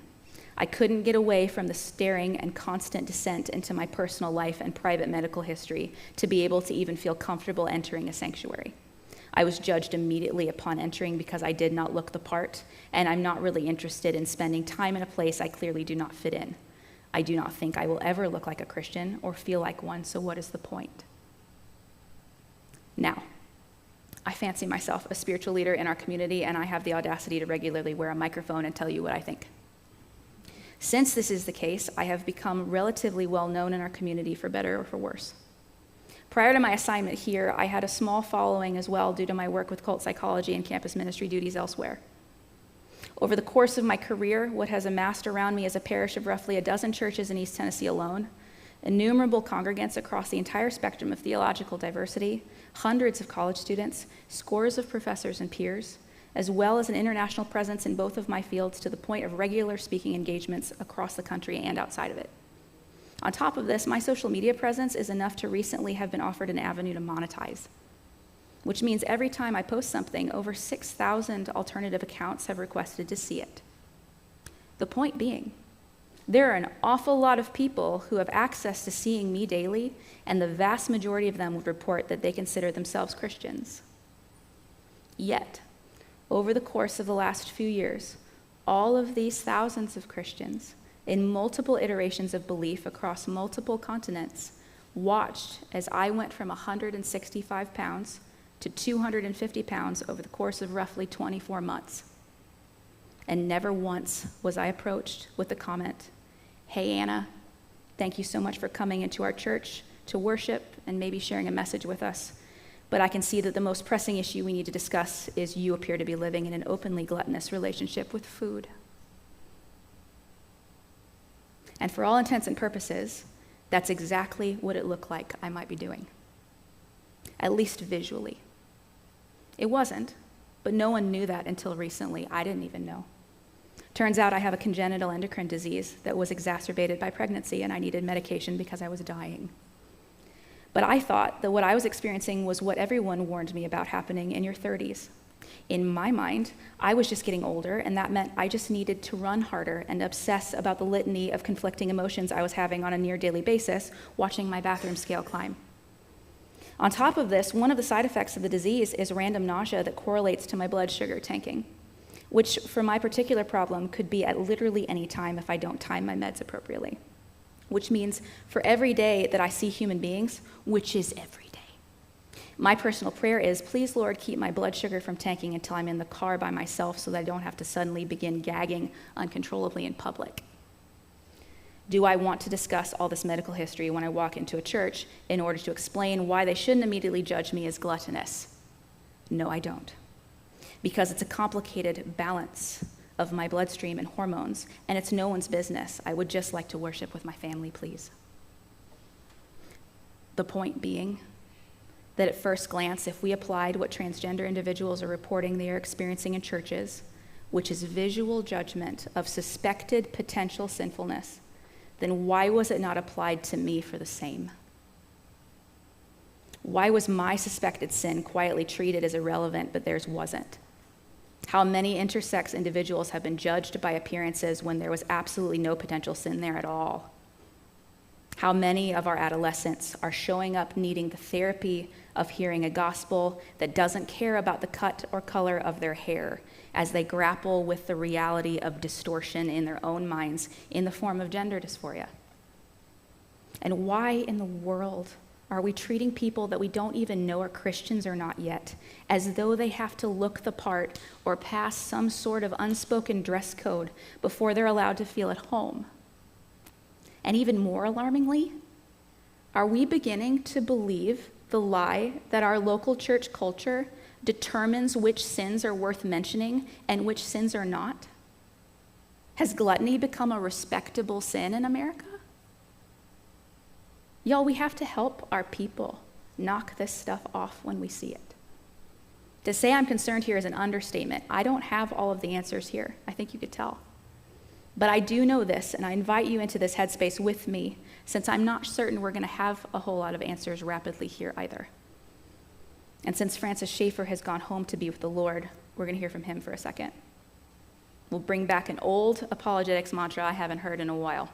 I couldn't get away from the staring and constant descent into my personal life and private medical history to be able to even feel comfortable entering a sanctuary. I was judged immediately upon entering because I did not look the part, and I'm not really interested in spending time in a place I clearly do not fit in. I do not think I will ever look like a Christian or feel like one, so what is the point? Now, I fancy myself a spiritual leader in our community, and I have the audacity to regularly wear a microphone and tell you what I think. Since this is the case, I have become relatively well known in our community, for better or for worse. Prior to my assignment here, I had a small following as well due to my work with cult psychology and campus ministry duties elsewhere. Over the course of my career, what has amassed around me is a parish of roughly a dozen churches in East Tennessee alone, innumerable congregants across the entire spectrum of theological diversity, hundreds of college students, scores of professors and peers, as well as an international presence in both of my fields to the point of regular speaking engagements across the country and outside of it. On top of this, my social media presence is enough to recently have been offered an avenue to monetize, which means every time I post something, over 6,000 alternative accounts have requested to see it. The point being, there are an awful lot of people who have access to seeing me daily, and the vast majority of them would report that they consider themselves Christians. Yet, over the course of the last few years, all of these thousands of Christians in multiple iterations of belief across multiple continents watched as I went from 165 pounds to 250 pounds over the course of roughly 24 months. And never once was I approached with the comment, "Hey, Anna, thank you so much for coming into our church to worship and maybe sharing a message with us. But I can see that the most pressing issue we need to discuss is you appear to be living in an openly gluttonous relationship with food." And for all intents and purposes, that's exactly what it looked like I might be doing, at least visually. It wasn't, but no one knew that until recently. I didn't even know. Turns out I have a congenital endocrine disease that was exacerbated by pregnancy, and I needed medication because I was dying. But I thought that what I was experiencing was what everyone warned me about happening in your 30s. In my mind, I was just getting older, and that meant I just needed to run harder and obsess about the litany of conflicting emotions I was having on a near daily basis, watching my bathroom scale climb. On top of this, one of the side effects of the disease is random nausea that correlates to my blood sugar tanking, which for my particular problem could be at literally any time if I don't time my meds appropriately. Which means for every day that I see human beings, which is every day, my personal prayer is, please, Lord, keep my blood sugar from tanking until I'm in the car by myself so that I don't have to suddenly begin gagging uncontrollably in public. Do I want to discuss all this medical history when I walk into a church in order to explain why they shouldn't immediately judge me as gluttonous? No, I don't. Because it's a complicated balance of my bloodstream and hormones, and it's no one's business. I would just like to worship with my family, please. The point being that at first glance, if we applied what transgender individuals are reporting they are experiencing in churches, which is visual judgment of suspected potential sinfulness, then why was it not applied to me for the same? Why was my suspected sin quietly treated as irrelevant, but theirs wasn't? How many intersex individuals have been judged by appearances when there was absolutely no potential sin there at all? How many of our adolescents are showing up needing the therapy of hearing a gospel that doesn't care about the cut or color of their hair as they grapple with the reality of distortion in their own minds in the form of gender dysphoria? And why in the world are we treating people that we don't even know are Christians or not yet as though they have to look the part or pass some sort of unspoken dress code before they're allowed to feel at home? And even more alarmingly, are we beginning to believe the lie that our local church culture determines which sins are worth mentioning and which sins are not? Has gluttony become a respectable sin in America? Y'all, we have to help our people knock this stuff off when we see it. To say I'm concerned here is an understatement. I don't have all of the answers here. I think you could tell. But I do know this, and I invite you into this headspace with me, since I'm not certain we're going to have a whole lot of answers rapidly here either. And since Francis Schaeffer has gone home to be with the Lord, we're going to hear from him for a second. We'll bring back an old apologetics mantra I haven't heard in a while.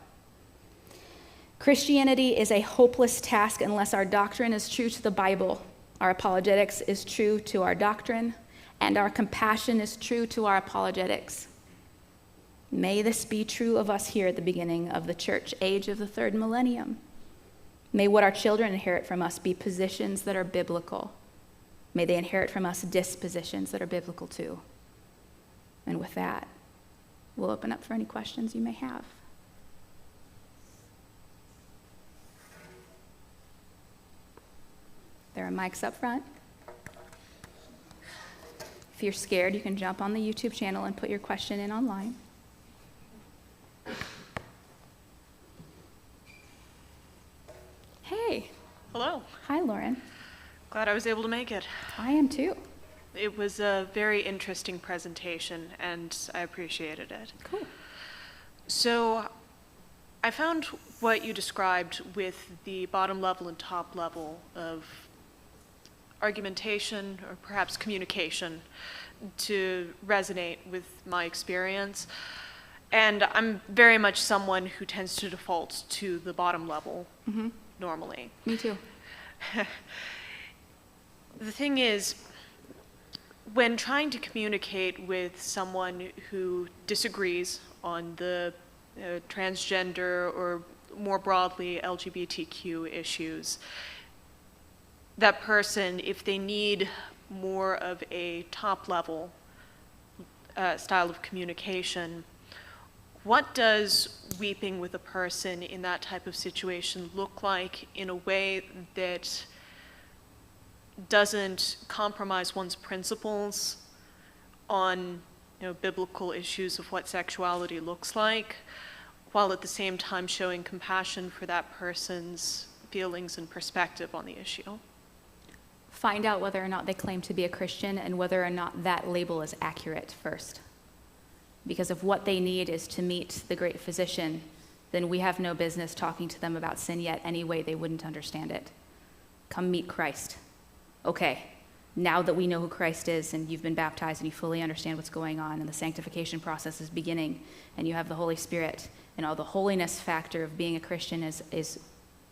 Christianity is a hopeless task unless our doctrine is true to the Bible, our apologetics is true to our doctrine, and our compassion is true to our apologetics. May this be true of us here at the beginning of the church age of the third millennium. May what our children inherit from us be positions that are biblical. May they inherit from us dispositions that are biblical too. And with that, we'll open up for any questions you may have. There are mics up front. If you're scared, you can jump on the YouTube channel and put your question in online. Hey. Hello. Hi, Lauren. Glad I was able to make it. I am too. It was a very interesting presentation, and I appreciated it. Cool. So I found what you described with the bottom level and top level of argumentation or perhaps communication to resonate with my experience. And I'm very much someone who tends to default to the bottom level normally. Me too. The thing is, when trying to communicate with someone who disagrees on the transgender or more broadly LGBTQ issues, that person, if they need more of a top-level style of communication, what does weeping with a person in that type of situation look like in a way that doesn't compromise one's principles on, biblical issues of what sexuality looks like, while at the same time showing compassion for that person's feelings and perspective on the issue? Find out whether or not they claim to be a Christian and whether or not that label is accurate first. Because if what they need is to meet the great physician, then we have no business talking to them about sin yet anyway. They wouldn't understand it. Come meet Christ. Okay, now that we know who Christ is and you've been baptized and you fully understand what's going on and the sanctification process is beginning and you have the Holy Spirit and all the holiness factor of being a Christian is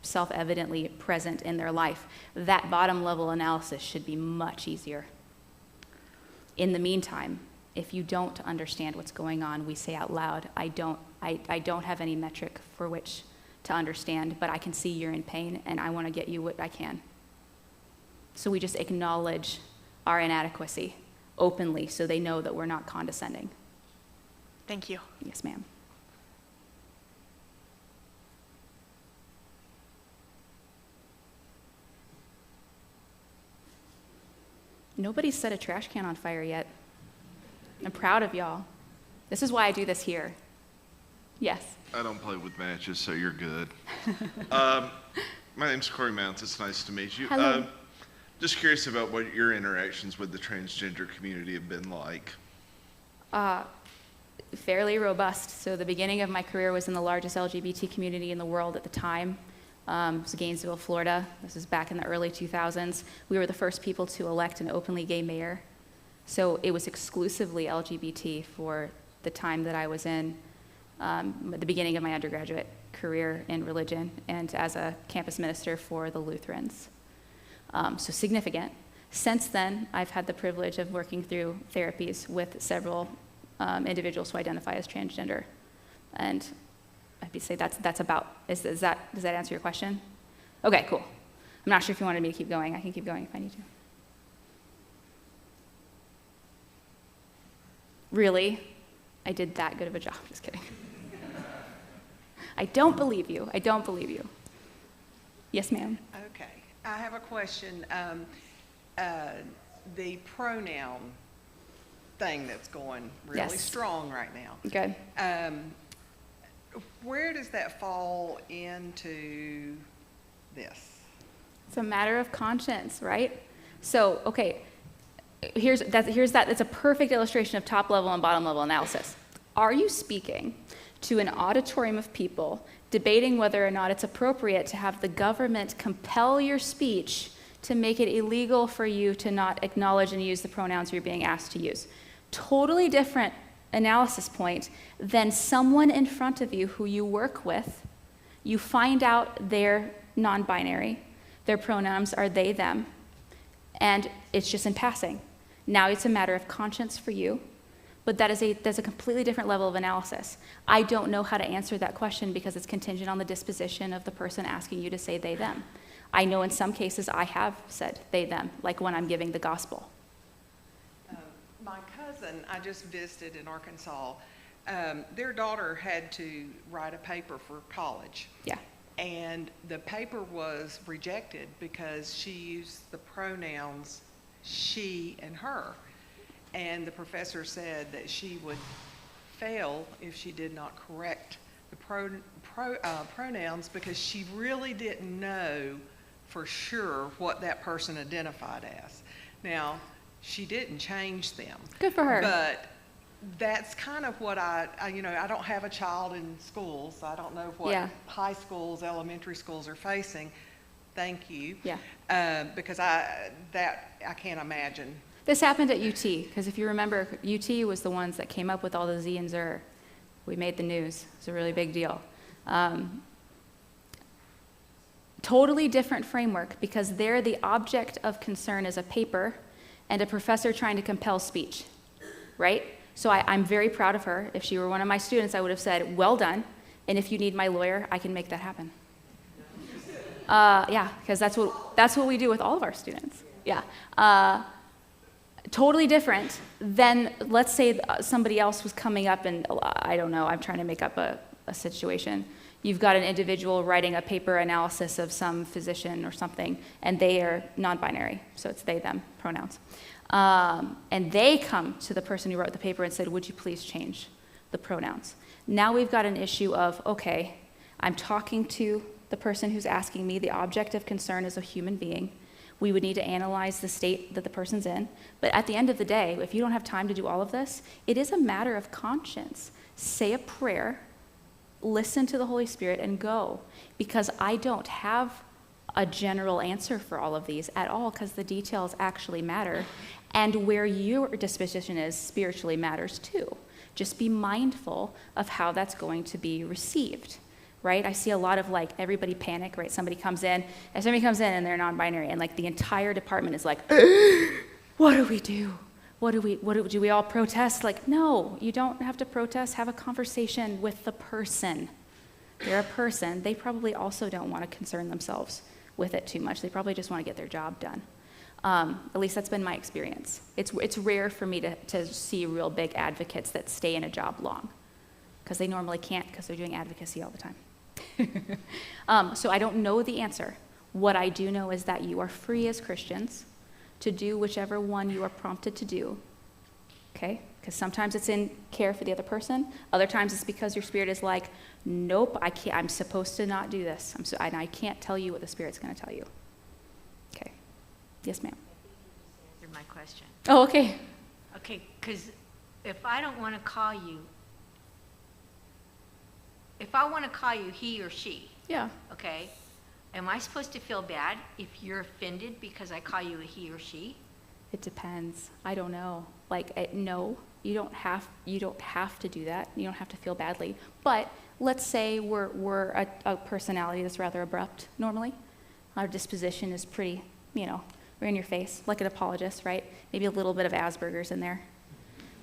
self-evidently present in their life, that bottom level analysis should be much easier. In the meantime, if you don't understand what's going on, we say out loud, I don't have any metric for which to understand, but I can see you're in pain and I want to get you what I can. So we just acknowledge our inadequacy openly so they know that we're not condescending. Thank you. Yes, ma'am. Nobody's set a trash can on fire yet. I'm proud of y'all. This is why I do this here. Yes. I don't play with matches, so you're good. My name's Corey Mounts. It's nice to meet you. Hello. Just curious about what your interactions with the transgender community have been like. Fairly robust. So the beginning of my career was in the largest LGBT community in the world at the time. It was Gainesville, Florida. This is back in the early 2000s. We were the first people to elect an openly gay mayor. So it was exclusively LGBT for the time that I was in, at the beginning of my undergraduate career in religion and as a campus minister for the Lutherans. So significant. Since then, I've had the privilege of working through therapies with several individuals who identify as transgender. And I'd say that's about, does that answer your question? Okay, cool. I'm not sure if you wanted me to keep going. I can keep going if I need to. Really? I did that good of a job. Just kidding. I don't believe you. I don't believe you. Yes, ma'am. Okay. I have a question. The pronoun thing that's going really Yes. strong right now. Good. Where does that fall into this? It's a matter of conscience, right? So, okay, here's that. It's a perfect illustration of top level and bottom level analysis. Are you speaking to an auditorium of people debating whether or not it's appropriate to have the government compel your speech to make it illegal for you to not acknowledge and use the pronouns you're being asked to use? Totally different analysis point than someone in front of you who you work with. You find out they're non-binary, their pronouns are they, them, and it's just in passing. Now it's a matter of conscience for you, but that's a completely different level of analysis. I don't know how to answer that question because it's contingent on the disposition of the person asking you to say they, them. I know in some cases I have said they, them, like when I'm giving the gospel. My cousin, I just visited in Arkansas, their daughter had to write a paper for college. Yeah. And the paper was rejected because she used the pronouns she and her. And the professor said that she would fail if she did not correct the pronouns because she really didn't know for sure what that person identified as. Now, she didn't change them. Good for her. But that's kind of what I don't have a child in schools. I don't know what high schools, elementary schools are facing. Thank you. Yeah. Because I can't imagine. This happened at UT, because if you remember, UT was the ones that came up with all the Z and Zer. We made the news. It's a really big deal. Totally different framework, because there the object of concern is a paper, and a professor trying to compel speech, right? So I'm very proud of her. If she were one of my students, I would have said, well done, and if you need my lawyer, I can make that happen. Yeah, because that's what we do with all of our students. Yeah. Totally different than, let's say somebody else was coming up and, I don't know, I'm trying to make up a situation. You've got an individual writing a paper analysis of some physician or something, and they are non-binary, so it's they, them pronouns. And they come to the person who wrote the paper and said, would you please change the pronouns? Now we've got an issue of, okay, I'm talking to the person who's asking me. The object of concern is a human being. We would need to analyze the state that the person's in. But at the end of the day, if you don't have time to do all of this, it is a matter of conscience. Say a prayer, listen to the Holy Spirit, and go. Because I don't have a general answer for all of these at all, because the details actually matter. And where your disposition is spiritually matters too. Just be mindful of how that's going to be received. Right? I see a lot of like everybody panic, right? Somebody comes in and they're non-binary, and like the entire department is like, what do we do? Do we all protest? Like, no, you don't have to protest. Have a conversation with the person. They're a person. They probably also don't want to concern themselves with it too much. They probably just want to get their job done. At least that's been my experience. It's rare for me to see real big advocates that stay in a job long, because they normally can't, because they're doing advocacy all the time. So I don't know the answer. What I do know is that you are free as Christians to do whichever one you are prompted to do, okay? Because sometimes it's in care for the other person. Other times it's because your spirit is like, nope, I can't. I'm supposed to not do this. And I can't tell you what the Spirit's going to tell you. Okay. Yes, ma'am. Answer my question. Oh, okay. Okay, because if I don't want to call you, if I want to call you he or she, Yeah. okay, am I supposed to feel bad if you're offended because I call you a he or she? It depends. I don't know. Like, no, you don't have to do that. You don't have to feel badly. But let's say we're a personality that's rather abrupt normally. Our disposition is pretty, we're in your face, like an apologist, right? Maybe a little bit of Asperger's in there.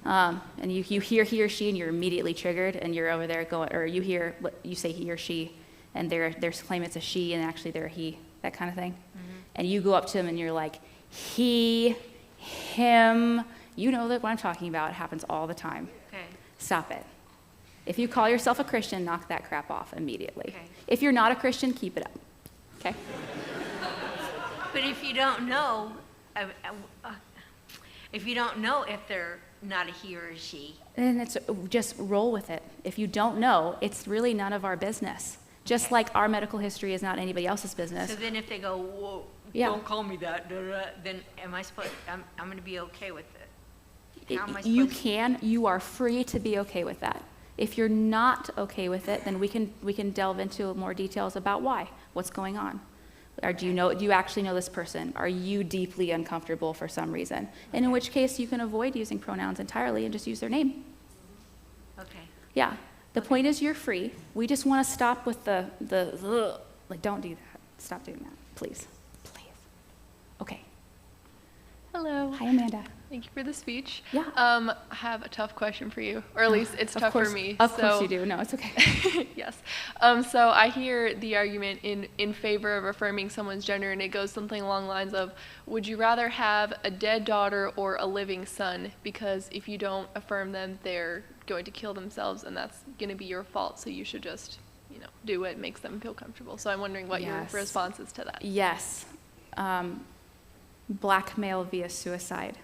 And you hear he or she, and you're immediately triggered, and you're over there going, or you say he or she, and they're claiming it's a she, and actually they're a he, that kind of thing. Mm-hmm. And you go up to them, and you're like, he, him. You know that what I'm talking about. It happens all the time. Okay. Stop it. If you call yourself a Christian, knock that crap off immediately. Okay. If you're not a Christian, keep it up. Okay? But if you don't know, if they're not a he or a she, And it's just roll with it. If you don't know, it's really none of our business. Just Okay. like our medical history is not anybody else's business. so then if they go, whoa, Yeah. don't call me that, then am I supposed, I'm going to be okay with it? How am I You supposed to? you are free to be okay with that. If you're not okay with it, then we can delve into more details about why, what's going on. Or do you actually know this person? Are you deeply uncomfortable for some reason? And in which case you can avoid using pronouns entirely and just use their name. Okay. Yeah. The point is you're free. We just want to stop with the like, don't do that. Stop doing that, please. Please. Okay. Hello. Hi, Amanda. Thank you for the speech. Yeah. I have a tough question for you, or at least it's tough for me. Of course you do. No, it's okay. Yes. So I hear the argument in favor of affirming someone's gender, and it goes something along the lines of, would you rather have a dead daughter or a living son? Because if you don't affirm them, they're going to kill themselves, and that's going to be your fault. So you should just, do what makes them feel comfortable. So I'm wondering what your Yes. response is to that. Yes. Blackmail via suicide.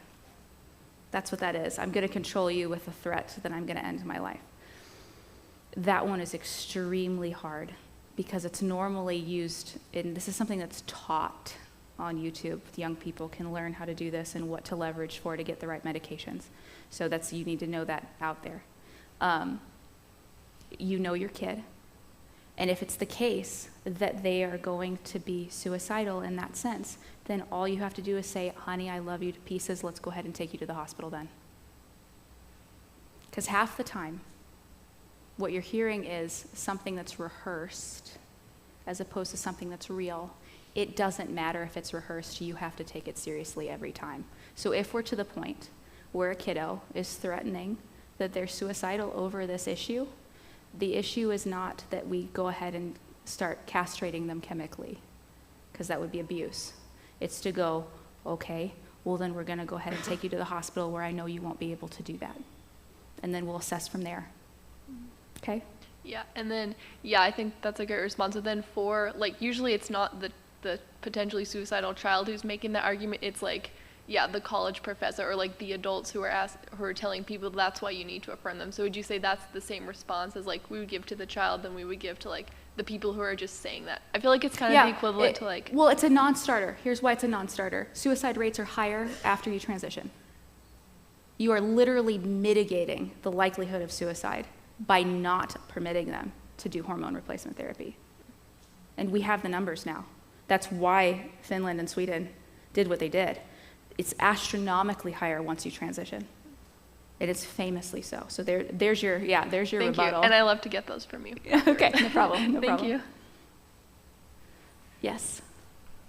That's what that is. I'm going to control you with a threat, then I'm going to end my life. That one is extremely hard because it's normally used, and this is something that's taught on YouTube. Young people can learn how to do this and what to leverage for to get the right medications. So you need to know that out there. You know your kid. And if it's the case that they are going to be suicidal in that sense, then all you have to do is say, honey, I love you to pieces. Let's go ahead and take you to the hospital then. Because half the time, what you're hearing is something that's rehearsed as opposed to something that's real. it doesn't matter if it's rehearsed, you have to take it seriously every time. So if we're to the point where a kiddo is threatening that they're suicidal over this issue, the issue is not that we go ahead and start castrating them chemically, because that would be abuse. It's to go, okay, well then we're gonna go ahead and take you to the hospital where I know you won't be able to do that. And then we'll assess from there. Okay? Yeah, and then, yeah, I think that's a great response. So then for, like, usually it's not the potentially suicidal child who's making the argument, it's like, yeah, the college professor or like the adults who are telling people that's why you need to affirm them. So would you say that's the same response as like we would give to the child than we would give to like the people who are just saying that? I feel like it's kind of the equivalent to like... Well, it's a non-starter. Here's why it's a non-starter. Suicide rates are higher after you transition. You are literally mitigating the likelihood of suicide by not permitting them to do hormone replacement therapy. And we have the numbers now. That's why Finland and Sweden did what they did. It's astronomically higher once you transition. It is famously so. So there's your Thank rebuttal. you. And I love to get those from you. Okay, no problem. No Thank problem. you. Yes.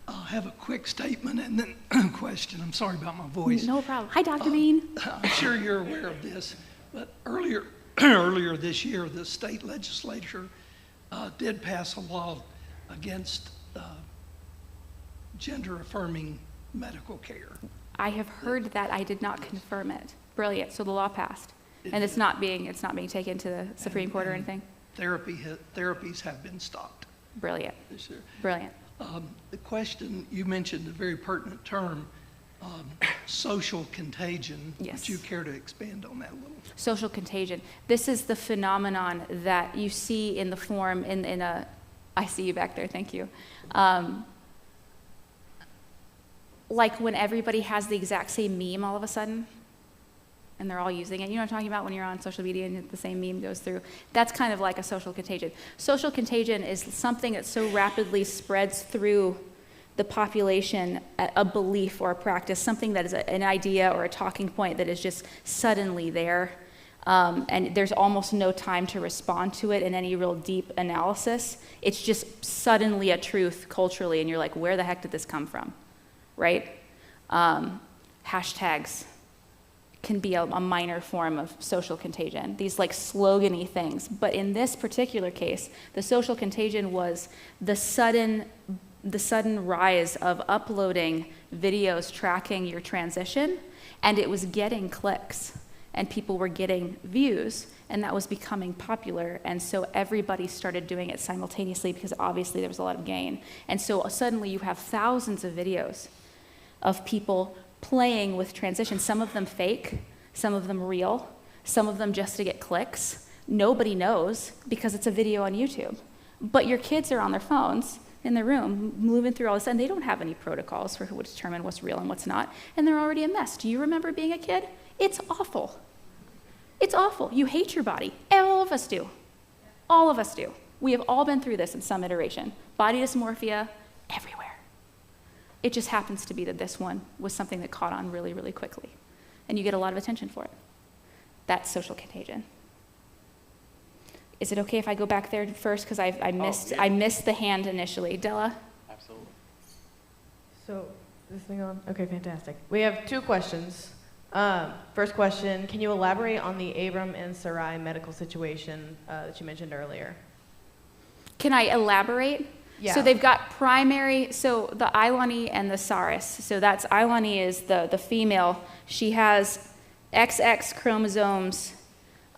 I'll have a quick statement and then a question. I'm sorry about my voice. No problem. Hi, Dr. Bean. I'm sure you're aware of this, but earlier this year, the state legislature did pass a law against gender-affirming medical care. I have heard that. I did not confirm it. Brilliant. So the law passed, and it's not being taken to the Supreme Court or anything. Therapies have been stopped Brilliant. this year. Brilliant. The question, you mentioned a very pertinent term, social contagion. Yes. Would you care to expand on that a little? Social contagion. This is the phenomenon that you see in the form in a. I see you back there. Thank you. Like when everybody has the exact same meme all of a sudden, and they're all using it. You know what I'm talking about when you're on social media and the same meme goes through? That's kind of like a social contagion. Social contagion is something that so rapidly spreads through the population, a belief or a practice, something that is an idea or a talking point that is just suddenly there. And there's almost no time to respond to it in any real deep analysis. It's just suddenly a truth culturally, and you're like, where the heck did this come from? Right? Hashtags can be a minor form of social contagion, these like slogan-y things. But in this particular case, the social contagion was the sudden rise of uploading videos tracking your transition, and it was getting clicks, and people were getting views, and that was becoming popular, and so everybody started doing it simultaneously because obviously there was a lot of gain. And so suddenly you have thousands of videos of people playing with transition, some of them fake, some of them real, some of them just to get clicks. Nobody knows because it's a video on YouTube. But your kids are on their phones in their room moving through all this, and they don't have any protocols for who would determine what's real and what's not, and they're already a mess. Do you remember being a kid? It's awful. It's awful. You hate your body. All of us do. All of us do. We have all been through this in some iteration. Body dysmorphia, everywhere. It just happens to be that this one was something that caught on really, really quickly. And you get a lot of attention for it. That's social contagion. Is it okay if I go back there first? Because I missed the hand initially. Della? Absolutely. So, is this thing on? Okay, fantastic. We have two questions. First question, can you elaborate on the Abram and Sarai medical situation that you mentioned earlier? Can I elaborate? Yeah. So they've got primary, so the Ilani and the Saris. So that's, Ilani is the female. She has XX chromosomes,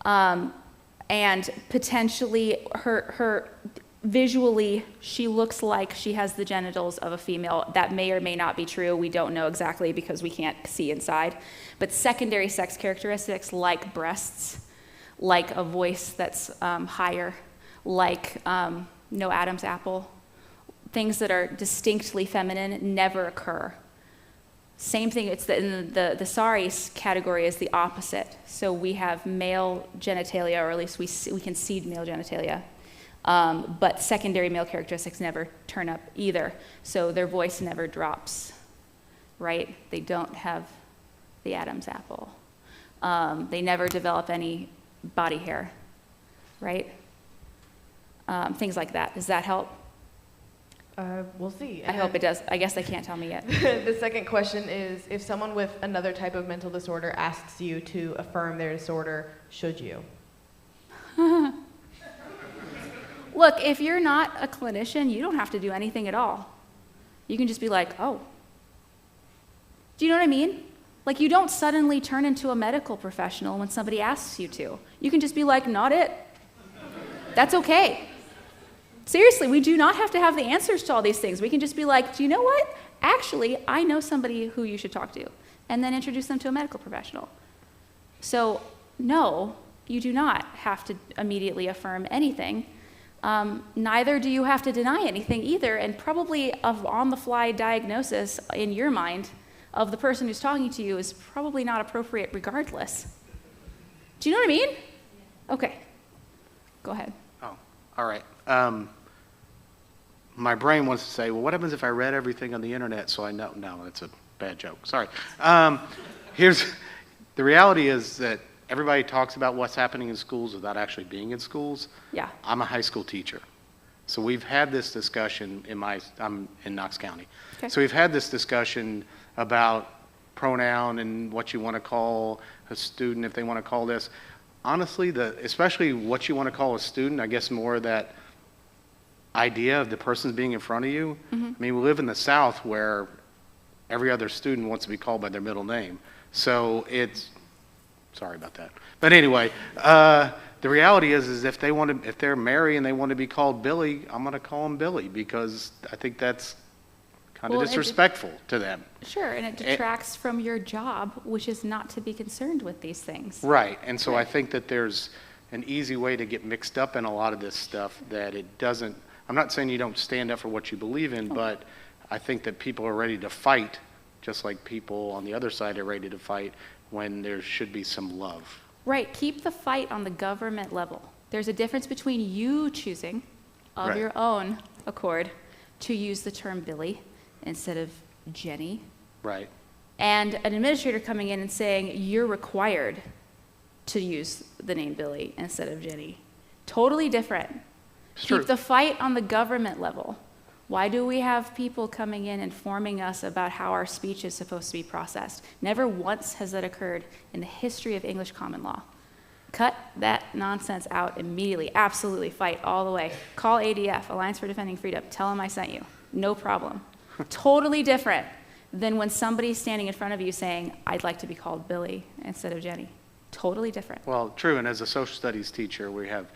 and potentially her visually, she looks like she has the genitals of a female. That may or may not be true. We don't know exactly because we can't see inside. But secondary sex characteristics like breasts, like a voice that's higher, like no Adam's apple, things that are distinctly feminine never occur. Same thing, it's the Saris category is the opposite. So we have male genitalia, or at least we can see male genitalia. But secondary male characteristics never turn up either. So their voice never drops, right? They don't have the Adam's apple. They never develop any body hair, right? Things like that. Does that help? We'll see. I hope it does. I guess they can't tell me yet. The second question is, if someone with another type of mental disorder asks you to affirm their disorder, should you? Look, if you're not a clinician, you don't have to do anything at all. You can just be like, oh. Do you know what I mean? Like, you don't suddenly turn into a medical professional when somebody asks you to. You can just be like, not it. That's okay. Seriously, we do not have to have the answers to all these things. We can just be like, do you know what? Actually, I know somebody who you should talk to, and then introduce them to a medical professional. So, no, you do not have to immediately affirm anything. Neither do you have to deny anything either, and probably an on-the-fly diagnosis in your mind of the person who's talking to you is probably not appropriate regardless. Do you know what I mean? Okay, go ahead. Oh, all right. My brain wants to say, well, what happens if I read everything on the internet so I know? No, that's a bad joke. Sorry. The reality is that everybody talks about what's happening in schools without actually being in schools. Yeah. I'm a high school teacher. So we've had this discussion I'm in Knox County. Okay. So we've had this discussion about pronoun and what you want to call a student, if they want to call this. Honestly, especially what you want to call a student, I guess more that idea of the person being in front of you. Mm-hmm. I mean, we live in the South where every other student wants to be called by their middle name. So sorry about that. But anyway, the reality is if they're Mary and they want to be called Billy, I'm going to call them Billy because I think that's kind of disrespectful to them. Sure, and it detracts from your job, which is not to be concerned with these things. Right, and so I think that there's an easy way to get mixed up in a lot of this stuff that it doesn't, I'm not saying you don't stand up for what you believe in, but I think that people are ready to fight, just like people on the other side are ready to fight when there should be some love. Right, keep the fight on the government level. There's a difference between you choosing of Right. your own accord to use the term Billy instead of Jenny, Right. and an administrator coming in and saying, you're required to use the name Billy instead of Jenny. Totally different. It's Keep true. the fight on the government level. Why do we have people coming in informing us about how our speech is supposed to be processed? Never once has that occurred in the history of English common law. Cut that nonsense out immediately. Absolutely fight all the way. Call ADF, Alliance for Defending Freedom. Tell them I sent you. No problem. Totally different than when somebody's standing in front of you saying, I'd like to be called Billy instead of Jenny. Totally different. Well, true, and as a social studies teacher, we have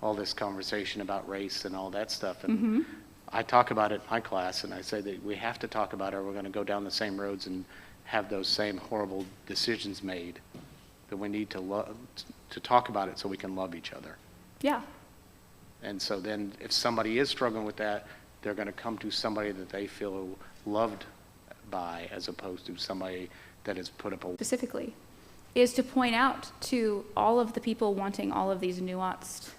all this conversation about race and all that stuff, and I talk about it in my class, and I say that we have to talk about it or we're going to go down the same roads and have those same horrible decisions made, that we need to talk about it so we can love each other. Yeah. And so then if somebody is struggling with that, they're going to come to somebody that they feel loved by as opposed to somebody that has put up a... Specifically, is to point out to all of the people wanting all of these nuanced,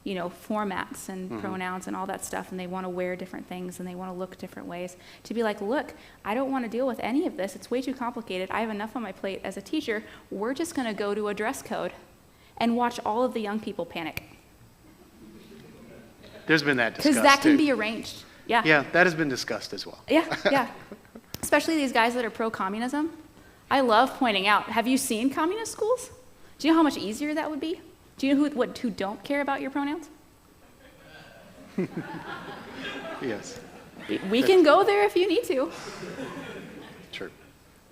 formats and pronouns and all that stuff, and they want to wear different things and they want to look different ways, to be like, look, I don't want to deal with any of this. It's way too complicated. I have enough on my plate as a teacher. We're just going to go to a dress code and watch all of the young people panic. There's been that discussed, Because that can too. be arranged. Yeah. Yeah, that has been discussed as well. Yeah. Especially these guys that are pro-communism. I love pointing out, have you seen communist schools? Do you know how much easier that would be? Do you know who don't care about your pronouns? Yes, We can go there if you need to. true.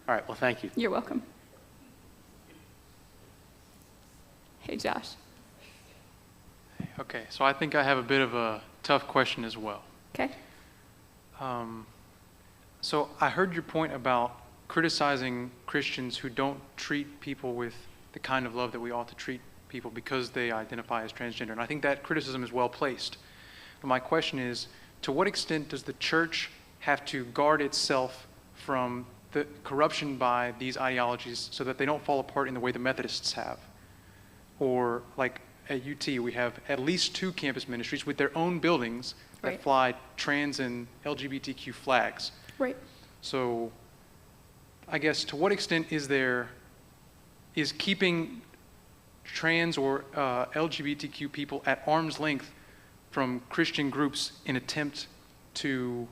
All right, well, thank you. You're welcome. Hey, Josh. Okay, so I think I have a bit of a tough question as well. Okay. So I heard your point about criticizing Christians who don't treat people with the kind of love that we ought to treat people because they identify as transgender. And I think that criticism is well placed. But my question is, to what extent does the church have to guard itself from the corruption by these ideologies so that they don't fall apart in the way the Methodists have? Or like at UT, we have at least 2 campus ministries with their own buildings that Right. fly trans and LGBTQ flags. Right. So I guess to what extent is keeping trans or LGBTQ people at arm's length from Christian groups an attempt to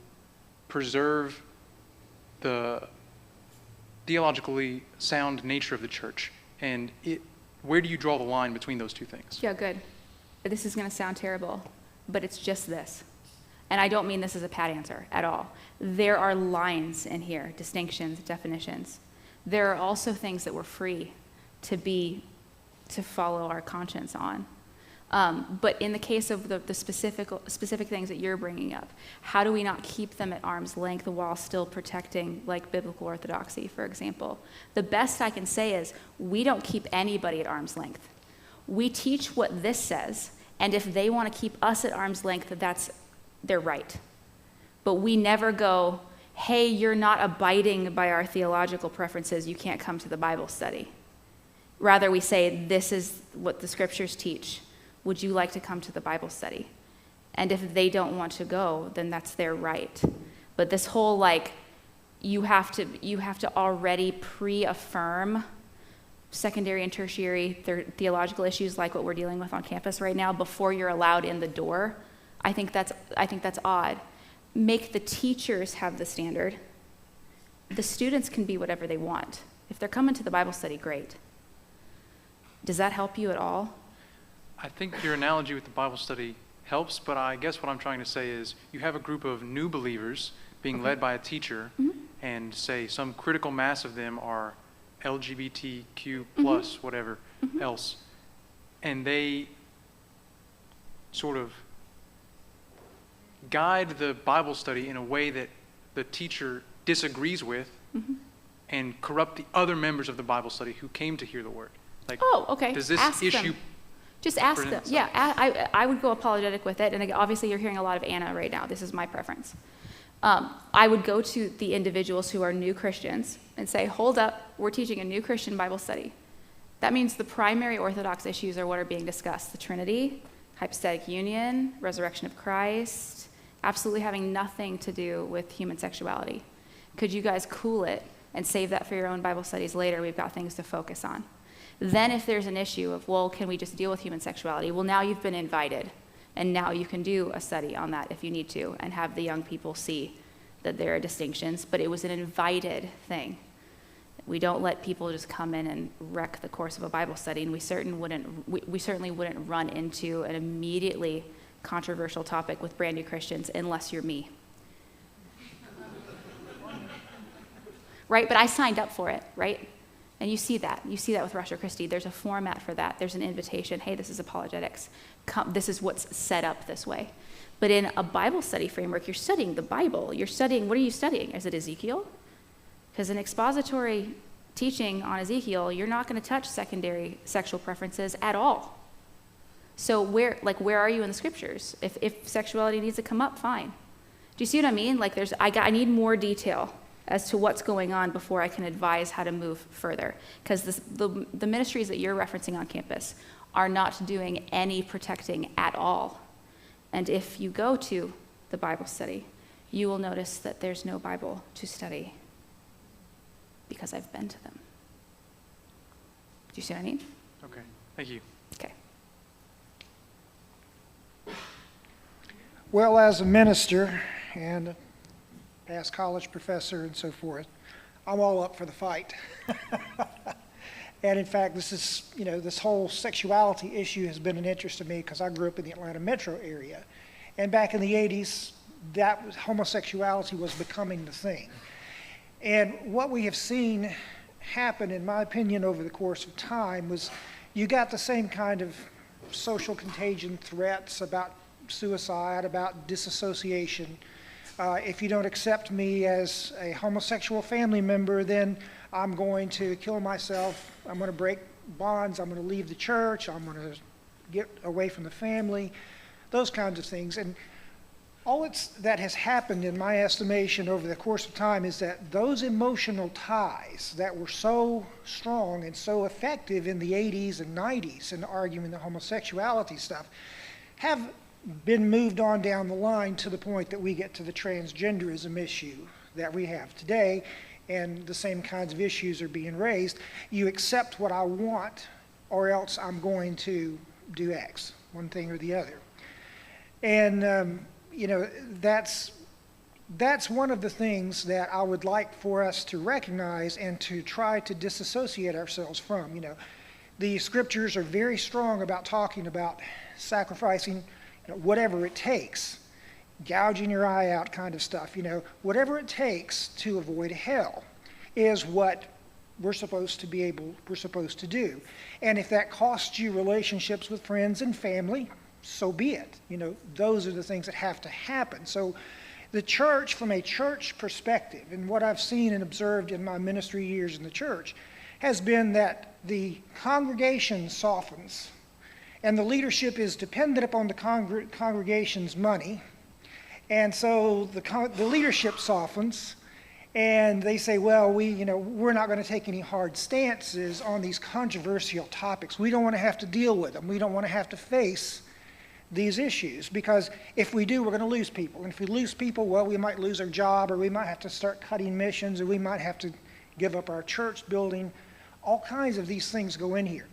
preserve the theologically sound nature of the church? And where do you draw the line between those two things? Yeah, good. This is going to sound terrible, but it's just this. And I don't mean this as a pat answer at all. There are lines in here, distinctions, definitions. There are also things that we're free to follow our conscience on. But in the case of the specific things that you're bringing up, how do we not keep them at arm's length while still protecting, like, biblical orthodoxy, for example? The best I can say is we don't keep anybody at arm's length. We teach what this says, and if they want to keep us at arm's length, that's their right. But we never go, hey, you're not abiding by our theological preferences, you can't come to the Bible study. Rather, we say, this is what the scriptures teach. Would you like to come to the Bible study? And if they don't want to go, then that's their right. But this whole, like, you have to already pre-affirm secondary and tertiary theological issues like what we're dealing with on campus right now before you're allowed in the door. I think that's odd. Make the teachers have the standard. The students can be whatever they want. If they're coming to the Bible study, great. Does that help you at all? I think your analogy with the Bible study helps, but I guess what I'm trying to say is you have a group of new believers being led by a teacher, and say some critical mass of them are LGBTQ plus whatever else, and they sort of guide the Bible study in a way that the teacher disagrees with and corrupt the other members of the Bible study who came to hear the word. Like, oh, okay. Does this Ask issue... them. Just ask them. Yeah, I would go apologetic with it. And again, obviously, you're hearing a lot of Anna right now. This is my preference. I would go to the individuals who are new Christians and say, hold up, we're teaching a new Christian Bible study. That means the primary Orthodox issues are what are being discussed. The Trinity, hypostatic union, resurrection of Christ, absolutely having nothing to do with human sexuality. Could you guys cool it and save that for your own Bible studies later? We've got things to focus on. Then if there's an issue of, well, can we just deal with human sexuality? Well, now you've been invited, and now you can do a study on that if you need to and have the young people see that there are distinctions, but it was an invited thing. We don't let people just come in and wreck the course of a Bible study, and we certainly wouldn't run into an immediately controversial topic with brand new Christians unless you're me. Right? But I signed up for it, right? And you see that. You see that with Rush or Christi. There's a format for that. There's an invitation. Hey, this is apologetics. This is what's set up this way. But in a Bible study framework, you're studying the Bible. You're studying, what are you studying? Is it Ezekiel? Because in expository teaching on Ezekiel, you're not going to touch secondary sexual preferences at all. So where are you in the scriptures? If sexuality needs to come up, fine. Do you see what I mean? Like I need more detail as to what's going on before I can advise how to move further. Because the ministries that you're referencing on campus are not doing any protecting at all. And if you go to the Bible study, you will notice that there's no Bible to study because I've been to them. Do you see what I mean? Okay, thank you. Okay. Well, as a minister and past college professor and so forth, I'm all up for the fight. And in fact, this whole sexuality issue has been an interest to me because I grew up in the Atlanta metro area. And back in the 80s, homosexuality was becoming the thing. And what we have seen happen, in my opinion, over the course of time was you got the same kind of social contagion threats about suicide, about disassociation. If you don't accept me as a homosexual family member, then I'm going to kill myself. I'm going to break bonds. I'm going to leave the church. I'm going to get away from the family, those kinds of things. And all that has happened, in my estimation, over the course of time is that those emotional ties that were so strong and so effective in the 80s and 90s in arguing the homosexuality stuff have been moved on down the line to the point that we get to the transgenderism issue that we have today, and the same kinds of issues are being raised. You accept what I want, or else I'm going to do X, one thing or the other. And, that's that's one of the things that I would like for us to recognize and to try to disassociate ourselves from. You know, the scriptures are very strong about talking about sacrificing, whatever it takes, gouging your eye out kind of stuff. You know, whatever it takes to avoid hell is what we're supposed to do. And if that costs you relationships with friends and family, so be it. You know, those are the things that have to happen. So the church, from a church perspective, and what I've seen and observed in my ministry years in the church, has been that the congregation softens, and the leadership is dependent upon the congregation's money, and so the leadership softens, and they say, well, we're not going to take any hard stances on these controversial topics. We don't want to have to deal with them. We don't want to have to face these issues, because if we do, we're going to lose people. And if we lose people, well, we might lose our job, or we might have to start cutting missions, or we might have to give up our church building. All kinds of these things go in here.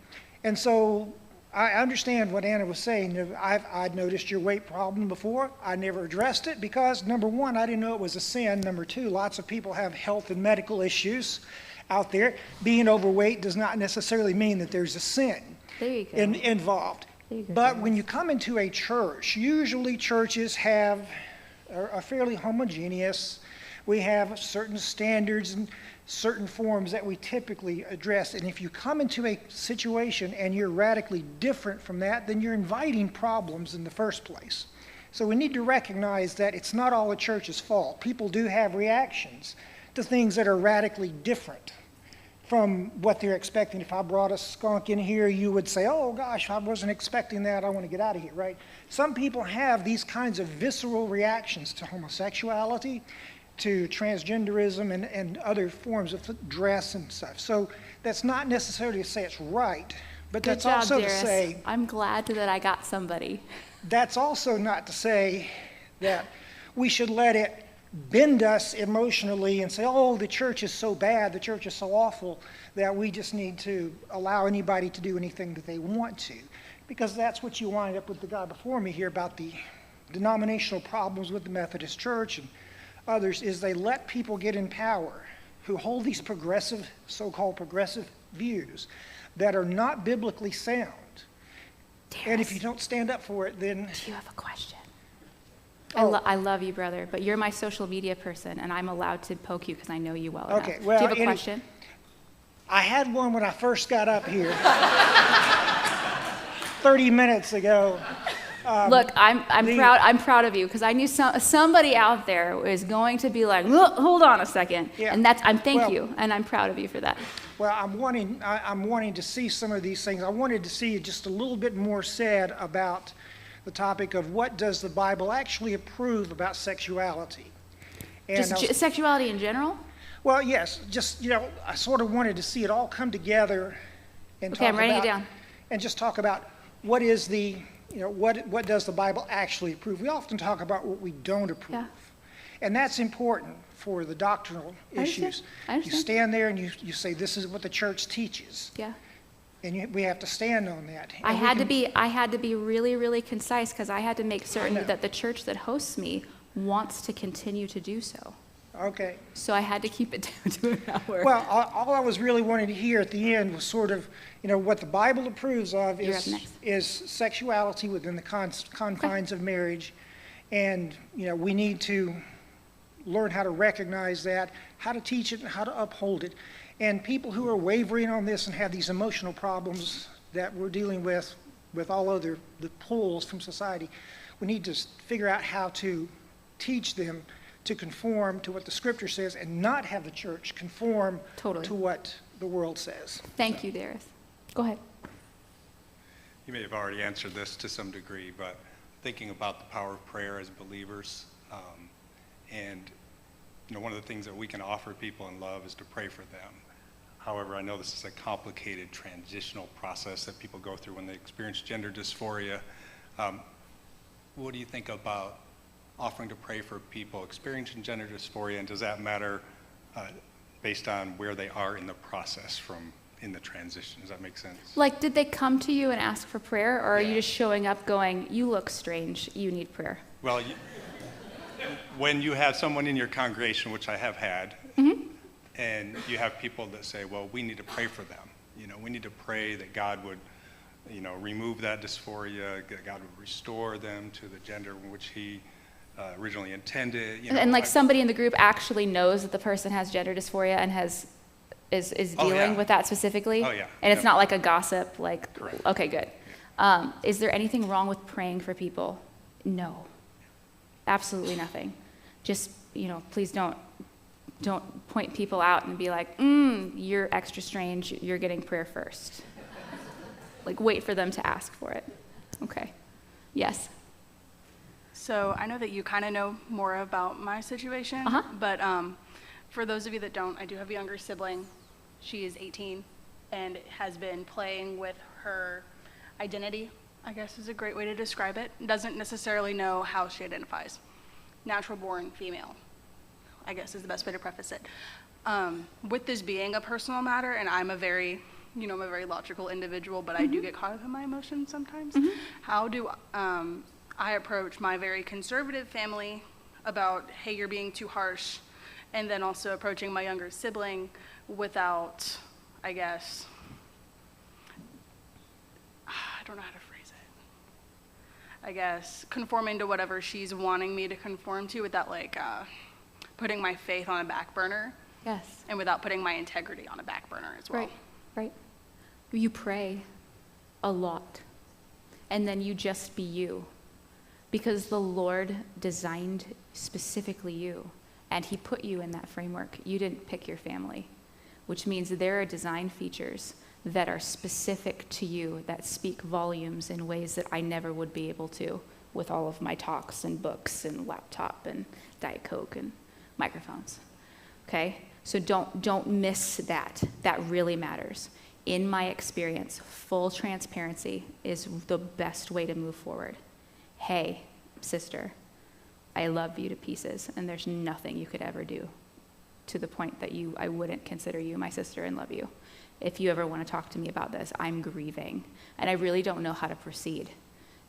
And so I understand what Anna was saying. I'd noticed your weight problem before. I never addressed it because, number one, I didn't know it was a sin. Number two, lots of people have health and medical issues out there. Being overweight does not necessarily mean that there's a sin involved. But when you come into a church, usually churches are fairly homogeneous. We have certain standards and certain forms that we typically address. And if you come into a situation and you're radically different from that, then you're inviting problems in the first place. So we need to recognize that it's not all the church's fault. People do have reactions to things that are radically different from what they're expecting. If I brought a skunk in here, you would say, oh gosh, I wasn't expecting that, I want to get out of here, right? Some people have these kinds of visceral reactions to homosexuality, to transgenderism, and other forms of dress and stuff. So that's not necessarily to say it's right, but Good that's job, also Darius. to say, I'm glad that I got somebody. that's also not to say that we should let it bend us emotionally and say, oh, the church is so bad, the church is so awful, that we just need to allow anybody to do anything that they want to. Because that's what you wind up with the guy before me here about the denominational problems with the Methodist Church and others, is they let people get in power who hold these progressive, so-called progressive views that are not biblically sound. Darius, And if you don't stand up for it, then... do you have a question? Oh. I love you, brother, but you're my social media person, and I'm allowed to poke you because I know you well enough. Okay, well, do you have a question? I had one when I first got up here 30 minutes ago. Look, I'm proud of you because I knew somebody out there is going to be like, look, hold on a second, Yeah. and thank you, and I'm proud of you for that. Well, I'm wanting to see some of these things. I wanted to see just a little bit more said about the topic of what does the Bible actually approve about sexuality. And Just sexuality in general? well, yes, just, I sort of wanted to see it all come together and Okay, talk I'm writing it about, down. and just talk about what is the, what does the Bible actually approve? We often talk about what we don't approve. Yeah. And that's important for the doctrinal I understand. issues. I understand. You stand there and you say, this is what the church teaches. Yeah. And we have to stand on that. I And we had to be really, really concise because I had to make certain know. that the church that hosts me wants to continue to do so. Okay. So I had to keep it down to an hour. Well, all I was really wanting to hear at the end was sort of, what the Bible approves of You're up next. is sexuality within the confines of marriage. And, we need to learn how to recognize that, how to teach it, and how to uphold it. And people who are wavering on this and have these emotional problems that we're dealing with all the pulls from society, we need to figure out how to teach them to conform to what the Scripture says and not have the church conform Totally. to what the world says. Thank you, Darius. Go ahead. You may have already answered this to some degree, but thinking about the power of prayer as believers, and one of the things that we can offer people in love is to pray for them. However, I know this is a complicated transitional process that people go through when they experience gender dysphoria. What do you think about offering to pray for people experiencing gender dysphoria, and does that matter based on where they are in the process in the transition? Does that make sense? Like, did they come to you and ask for prayer, or are you just showing up going, you look strange, you need prayer? Well, when you have someone in your congregation, which I have had, and you have people that say, well, we need to pray for them. You know, we need to pray that God would, you know, remove that dysphoria, that God would restore them to the gender in which he originally intended. You know, And like somebody in the group actually knows that the person has gender dysphoria and is dealing with that specifically? Oh, yeah. And it's not like a gossip, like, Correct. okay, good. Is there anything wrong with praying for people? No. Absolutely nothing. Just, you know, please don't point people out and be like, you're extra strange, you're getting prayer first. Like, wait for them to ask for it. Okay. Yes. So I know that you kind of know more about my situation, but for those of you that don't, I do have a younger sibling. She is 18 and has been playing with her identity, I guess is a great way to describe it. Doesn't necessarily know how she identifies. Natural born female, I guess is the best way to preface it. With this being a personal matter, and I'm a very logical individual, but I do get caught up in my emotions sometimes. How do I approach my very conservative family about, hey, you're being too harsh, and then also approaching my younger sibling without, I guess, I don't know how to phrase it. I guess conforming to whatever she's wanting me to conform to without like putting my faith on a back burner. Yes. And without putting my integrity on a back burner as well. Right. You pray a lot, and then you just be you. Because the Lord designed specifically you, and he put you in that framework. You didn't pick your family, which means there are design features that are specific to you that speak volumes in ways that I never would be able to with all of my talks and books and laptop and Diet Coke and microphones. Okay? So don't miss that. That really matters. In my experience, full transparency is the best way to move forward. Hey, sister, I love you to pieces, and there's nothing you could ever do to the point that I wouldn't consider you my sister and love you. If you ever want to talk to me about this, I'm grieving, and I really don't know how to proceed,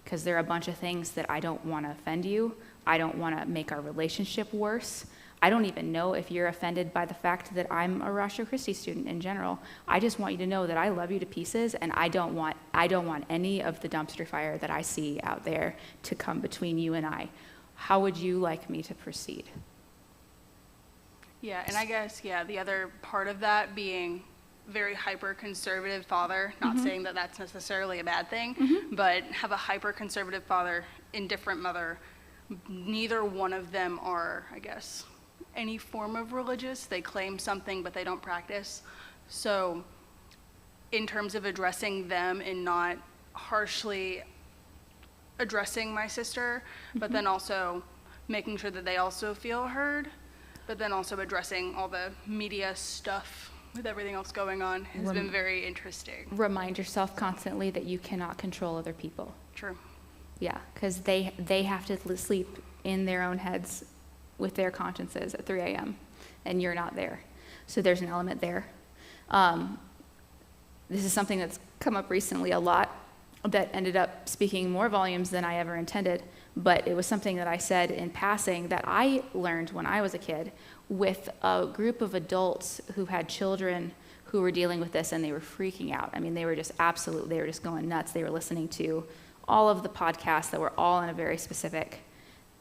because there are a bunch of things that I don't want to offend you. I don't want to make our relationship worse. I don't even know if you're offended by the fact that I'm a Christi student in general. I just want you to know that I love you to pieces, and I don't want any of the dumpster fire that I see out there to come between you and I. How would you like me to proceed? Yeah, and I guess, the other part of that being very hyper-conservative father, not saying that that's necessarily a bad thing, but have a hyper-conservative father, indifferent mother. Neither one of them are, I guess, any form of religious. They claim something, but they don't practice. So in terms of addressing them and not harshly addressing my sister, but then also making sure that they also feel heard, but then also addressing all the media stuff with everything else going on has been very interesting. Remind yourself constantly that you cannot control other people. True. Yeah, because they have to sleep in their own heads with their consciences at 3 a.m., and you're not there. So there's an element there. This is something that's come up recently a lot that ended up speaking more volumes than I ever intended, but it was something that I said in passing that I learned when I was a kid with a group of adults who had children who were dealing with this, and they were freaking out. I mean, they were just going nuts. They were listening to all of the podcasts that were all in a very specific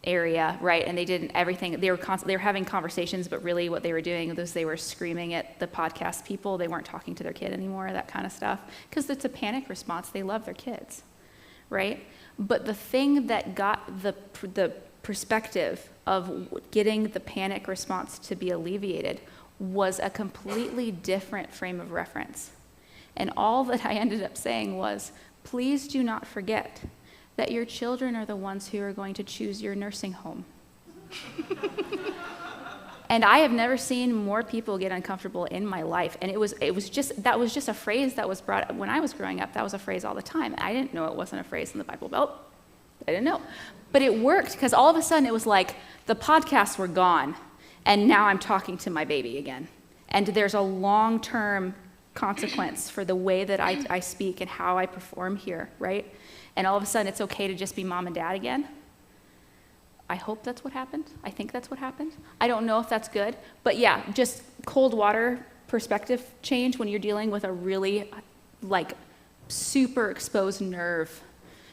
area, right? And they did everything. They were having conversations, but really what they were doing was they were screaming at the podcast people. They weren't talking to their kid anymore, that kind of stuff, because it's a panic response. They love their kids, right? But the thing that got the perspective of getting the panic response to be alleviated was a completely different frame of reference. And all that I ended up saying was, please do not forget that your children are the ones who are going to choose your nursing home. And I have never seen more people get uncomfortable in my life. And that was just a phrase that was brought up when I was growing up. That was a phrase all the time. I didn't know it wasn't a phrase in the Bible Belt. I didn't know. But it worked, because all of a sudden it was like the podcasts were gone, and now I'm talking to my baby again. And there's a long-term consequence for the way that I speak and how I perform here, right? And all of a sudden it's okay to just be mom and dad again. I hope that's what happened. I think that's what happened. I don't know if that's good, but yeah, just cold water perspective change when you're dealing with a really like super exposed nerve,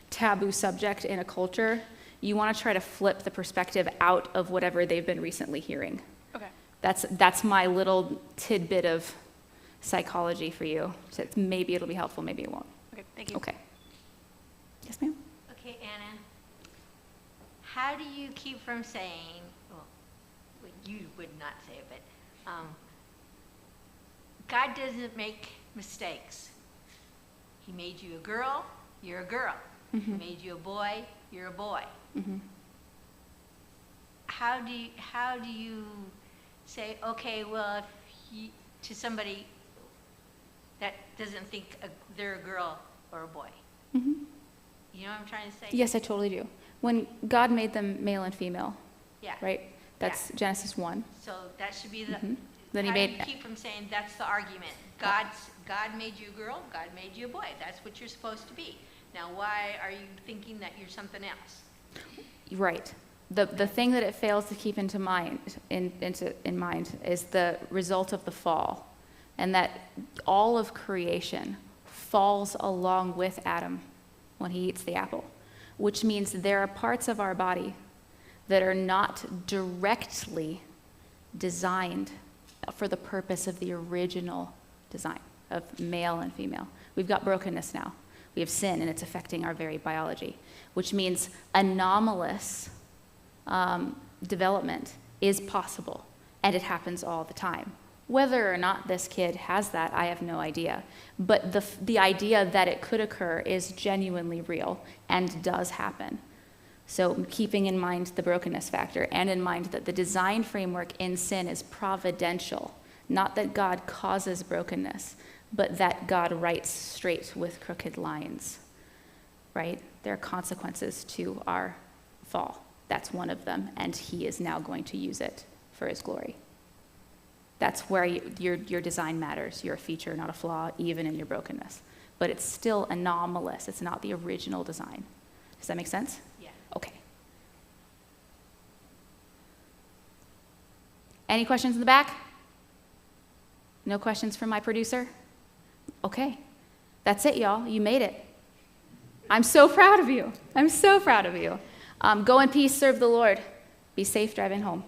taboo subject in a culture. You want to try to flip the perspective out of whatever they've been recently hearing. Okay. That's my little tidbit of psychology for you. So maybe it'll be helpful, maybe it won't. Okay, thank you. Okay. Yes, ma'am? Okay, Anna, how do you keep from saying, well, you would not say it, but God doesn't make mistakes. He made you a girl, you're a girl. He made you a boy, you're a boy. How do you say, okay, well, if to somebody that doesn't think they're a girl or a boy? You know what I'm trying to say? Yes, I totally do. When God made them male and female, Yeah. right? That's Genesis 1. So that should be the, Then he how made, do you keep from saying that's the argument? God made you a girl, God made you a boy. That's what you're supposed to be. Now, why are you thinking that you're something else? right. The thing that it fails to keep in mind is the result of the fall, and that all of creation falls along with Adam when he eats the apple, which means there are parts of our body that are not directly designed for the purpose of the original design of male and female. We've got brokenness now. We have sin, and it's affecting our very biology, which means anomalous development is possible, and it happens all the time. Whether or not this kid has that, I have no idea. But the idea that it could occur is genuinely real and does happen. So keeping in mind the brokenness factor, and in mind that the design framework in sin is providential, not that God causes brokenness, but that God writes straight with crooked lines, right? There are consequences to our fall. That's one of them, and he is now going to use it for his glory. That's where your design matters. You're a feature, not a flaw, even in your brokenness. But it's still anomalous. It's not the original design. Does that make sense? Yeah. Okay. Any questions in the back? No questions from my producer? Okay. That's it, y'all. You made it. I'm so proud of you. I'm so proud of you. Go in peace, serve the Lord. Be safe driving home.